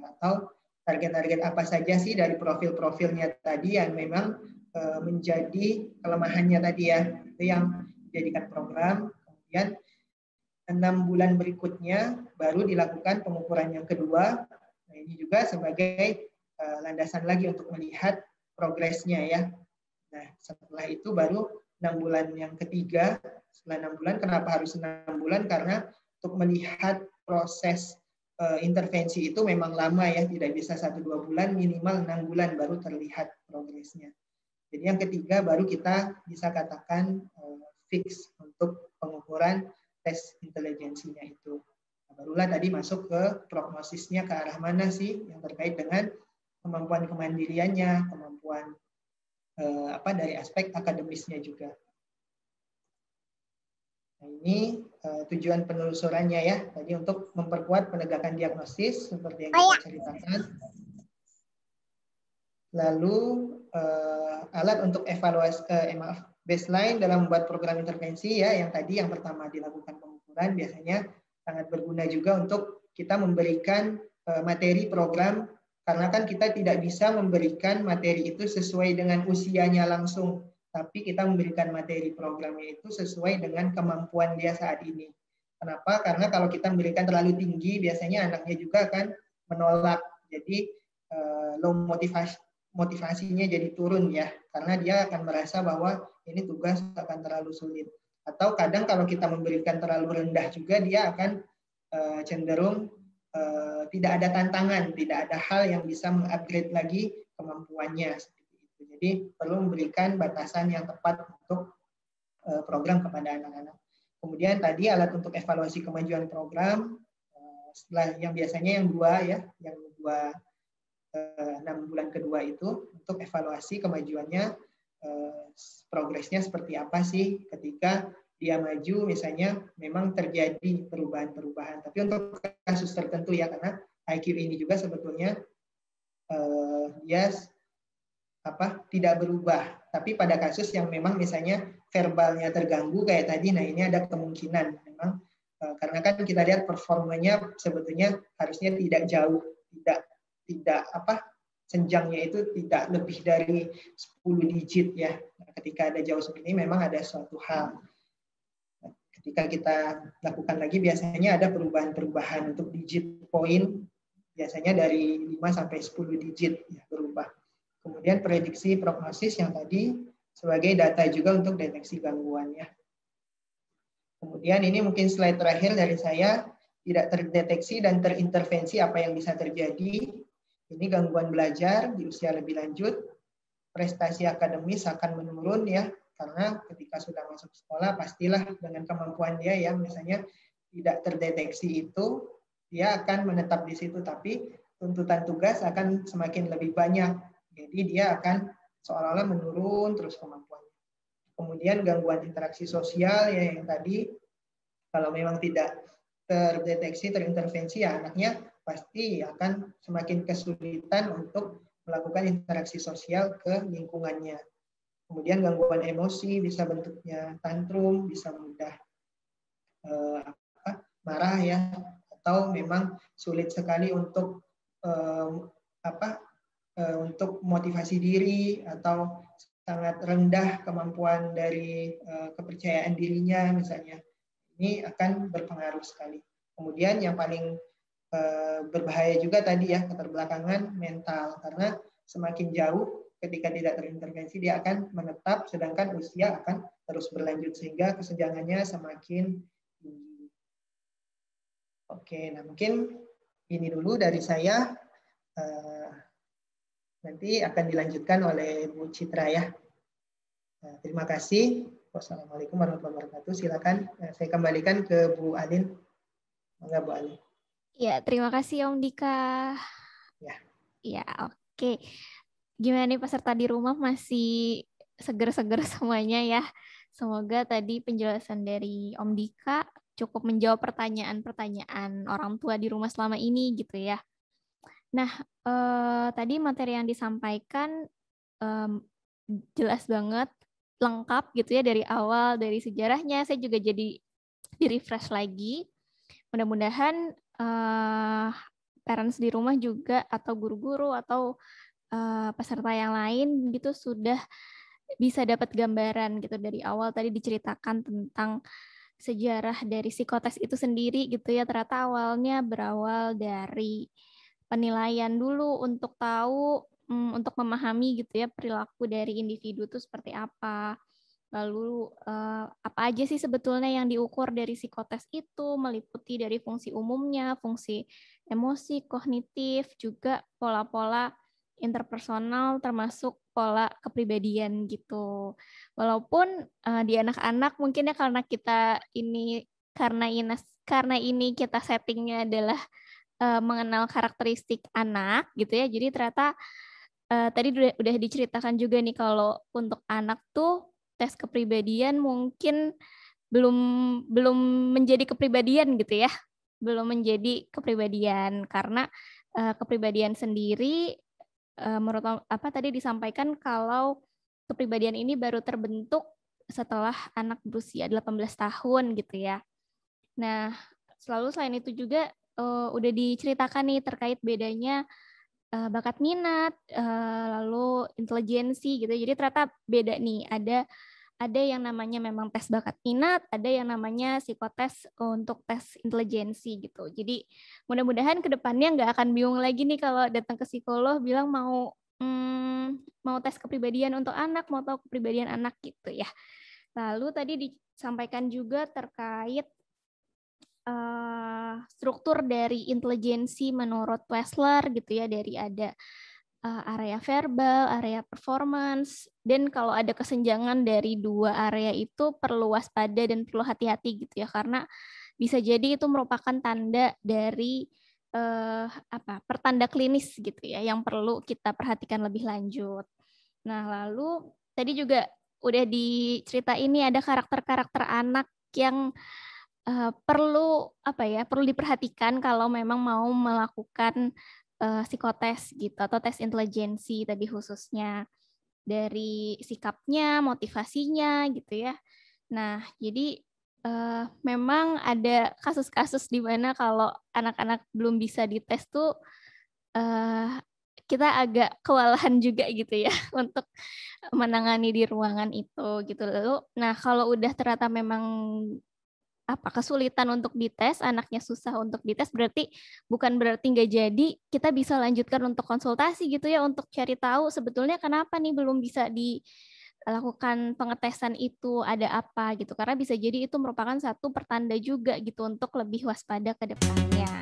atau target-target apa saja sih dari profil-profilnya tadi yang memang menjadi kelemahannya tadi ya, itu yang dijadikan program. Kemudian 6 bulan berikutnya baru dilakukan pengukuran yang kedua. Nah, ini juga sebagai landasan lagi untuk melihat progresnya ya. Nah, setelah itu baru 6 bulan yang ketiga. Setelah 6 bulan, kenapa harus 6 bulan? Karena untuk melihat proses intervensi itu memang lama ya, tidak bisa 1-2 bulan, minimal 6 bulan baru terlihat progresnya. Jadi yang ketiga baru kita bisa katakan fix untuk pengukuran tes intelijensinya itu. Nah, barulah tadi masuk ke prognosisnya ke arah mana sih yang terkait dengan kemampuan kemandiriannya, kemampuan dari aspek akademisnya juga. Nah, ini tujuan penelusurannya ya, tadi untuk memperkuat penegakan diagnosis seperti yang kita ceritakan. Lalu alat untuk evaluasi baseline dalam membuat program intervensi ya, yang tadi yang pertama dilakukan pengukuran biasanya sangat berguna juga untuk kita memberikan materi program, karena kan kita tidak bisa memberikan materi itu sesuai dengan usianya langsung, tapi kita memberikan materi programnya itu sesuai dengan kemampuan dia saat ini. Kenapa? Karena kalau kita memberikan terlalu tinggi, biasanya anaknya juga akan menolak. Jadi low motivasinya jadi turun ya, karena dia akan merasa bahwa ini tugas akan terlalu sulit. Atau kadang kalau kita memberikan terlalu rendah juga, dia akan cenderung tidak ada tantangan, tidak ada hal yang bisa mengupgrade lagi kemampuannya. Seperti itu. Jadi perlu memberikan batasan yang tepat untuk program kepada anak-anak. Kemudian tadi alat untuk evaluasi kemajuan program, setelah yang biasanya yang 2 ya, yang 6 bulan kedua itu untuk evaluasi kemajuannya, progresnya seperti apa sih ketika dia maju, misalnya memang terjadi perubahan-perubahan. Tapi untuk kasus tertentu ya, karena IQ ini juga sebetulnya dia tidak berubah. Tapi pada kasus yang memang misalnya verbalnya terganggu kayak tadi, nah ini ada kemungkinan memang karena kan kita lihat performanya sebetulnya harusnya tidak jauh, tidak senjangnya itu tidak lebih dari 10 digit ya. Nah, ketika ada jauh seperti ini memang ada suatu hal. Ketika kita lakukan lagi biasanya ada perubahan-perubahan untuk digit poin, biasanya dari 5 sampai 10 digit ya, berubah. Kemudian prediksi prognosis yang tadi sebagai data juga untuk deteksi gangguannya. Kemudian ini mungkin slide terakhir dari saya, tidak terdeteksi dan terintervensi apa yang bisa terjadi. Ini gangguan belajar di usia lebih lanjut, prestasi akademis akan menurun ya, karena ketika sudah masuk sekolah pastilah dengan kemampuan dia yang misalnya tidak terdeteksi itu, dia akan menetap di situ, tapi tuntutan tugas akan semakin lebih banyak. Jadi dia akan seolah-olah menurun terus kemampuannya. Kemudian gangguan interaksi sosial ya yang tadi, kalau memang tidak terdeteksi, terintervensi ya anaknya pasti akan semakin kesulitan untuk melakukan interaksi sosial ke lingkungannya. Kemudian gangguan emosi bisa bentuknya tantrum, bisa mudah marah ya, atau memang sulit sekali untuk untuk motivasi diri, atau sangat rendah kemampuan dari kepercayaan dirinya misalnya. Ini akan berpengaruh sekali. Kemudian yang paling berbahaya juga tadi ya, keterbelakangan mental, karena semakin jauh ketika tidak terintervensi dia akan menetap, sedangkan usia akan terus berlanjut sehingga kesenjangannya semakin tinggi. Oke, nah mungkin ini dulu dari saya. Nanti akan dilanjutkan oleh Bu Citra ya. Nah, terima kasih. Wassalamualaikum warahmatullahi wabarakatuh. Silakan saya kembalikan ke Bu Alin. Enggak, Bu Alin. Ya, terima kasih Om Dika. Ya, oke. Gimana nih peserta di rumah, masih seger-seger semuanya ya? Semoga tadi penjelasan dari Om Dika cukup menjawab pertanyaan-pertanyaan orang tua di rumah selama ini gitu ya. Nah, tadi materi yang disampaikan jelas banget, lengkap gitu ya dari awal, dari sejarahnya. Saya juga jadi di-refresh lagi. Mudah-mudahan parents di rumah juga atau guru-guru atau peserta yang lain gitu sudah bisa dapat gambaran gitu dari awal. Tadi diceritakan tentang sejarah dari psikotes itu sendiri gitu ya. Ternyata awalnya berawal dari penilaian dulu untuk tahu, untuk memahami gitu ya perilaku dari individu itu seperti apa. Lalu apa aja sih sebetulnya yang diukur dari psikotes itu, meliputi dari fungsi umumnya, fungsi emosi, kognitif, juga pola-pola interpersonal termasuk pola kepribadian gitu. Walaupun di anak-anak mungkin ya karena ini kita settingnya adalah mengenal karakteristik anak gitu ya. Jadi ternyata tadi udah diceritakan juga nih kalau untuk anak tuh tes kepribadian mungkin belum menjadi kepribadian gitu ya. Belum menjadi kepribadian karena kepribadian sendiri menurut apa tadi disampaikan kalau kepribadian ini baru terbentuk setelah anak berusia 18 tahun gitu ya. Nah, selain itu juga udah diceritakan nih terkait bedanya bakat minat, lalu intelijensi gitu. Jadi ternyata beda nih. Ada yang namanya memang tes bakat minat, ada yang namanya psikotes untuk tes intelijensi gitu. Jadi mudah-mudahan ke depannya nggak akan bingung lagi nih kalau datang ke psikolog bilang mau tes kepribadian untuk anak, mau tahu kepribadian anak gitu ya. Lalu tadi disampaikan juga terkait struktur dari intelijensi menurut Wessler gitu ya, dari ada area verbal, area performance, dan kalau ada kesenjangan dari dua area itu perlu waspada dan perlu hati-hati gitu ya, karena bisa jadi itu merupakan tanda dari pertanda klinis gitu ya, yang perlu kita perhatikan lebih lanjut. Nah, lalu tadi juga udah diceritain ini ada karakter-karakter anak yang perlu diperhatikan kalau memang mau melakukan psikotes gitu atau tes intelijensi tadi, khususnya dari sikapnya, motivasinya gitu ya. Nah, jadi memang ada kasus-kasus di mana kalau anak-anak belum bisa dites tuh kita agak kewalahan juga gitu ya untuk menangani di ruangan itu gitu. Lalu, nah kalau udah ternyata memang kesulitan untuk dites, anaknya susah untuk dites, bukan berarti nggak jadi, kita bisa lanjutkan untuk konsultasi gitu ya, untuk cari tahu sebetulnya kenapa nih belum bisa dilakukan pengetesan itu, ada apa gitu. Karena bisa jadi itu merupakan satu pertanda juga gitu untuk lebih waspada ke depannya.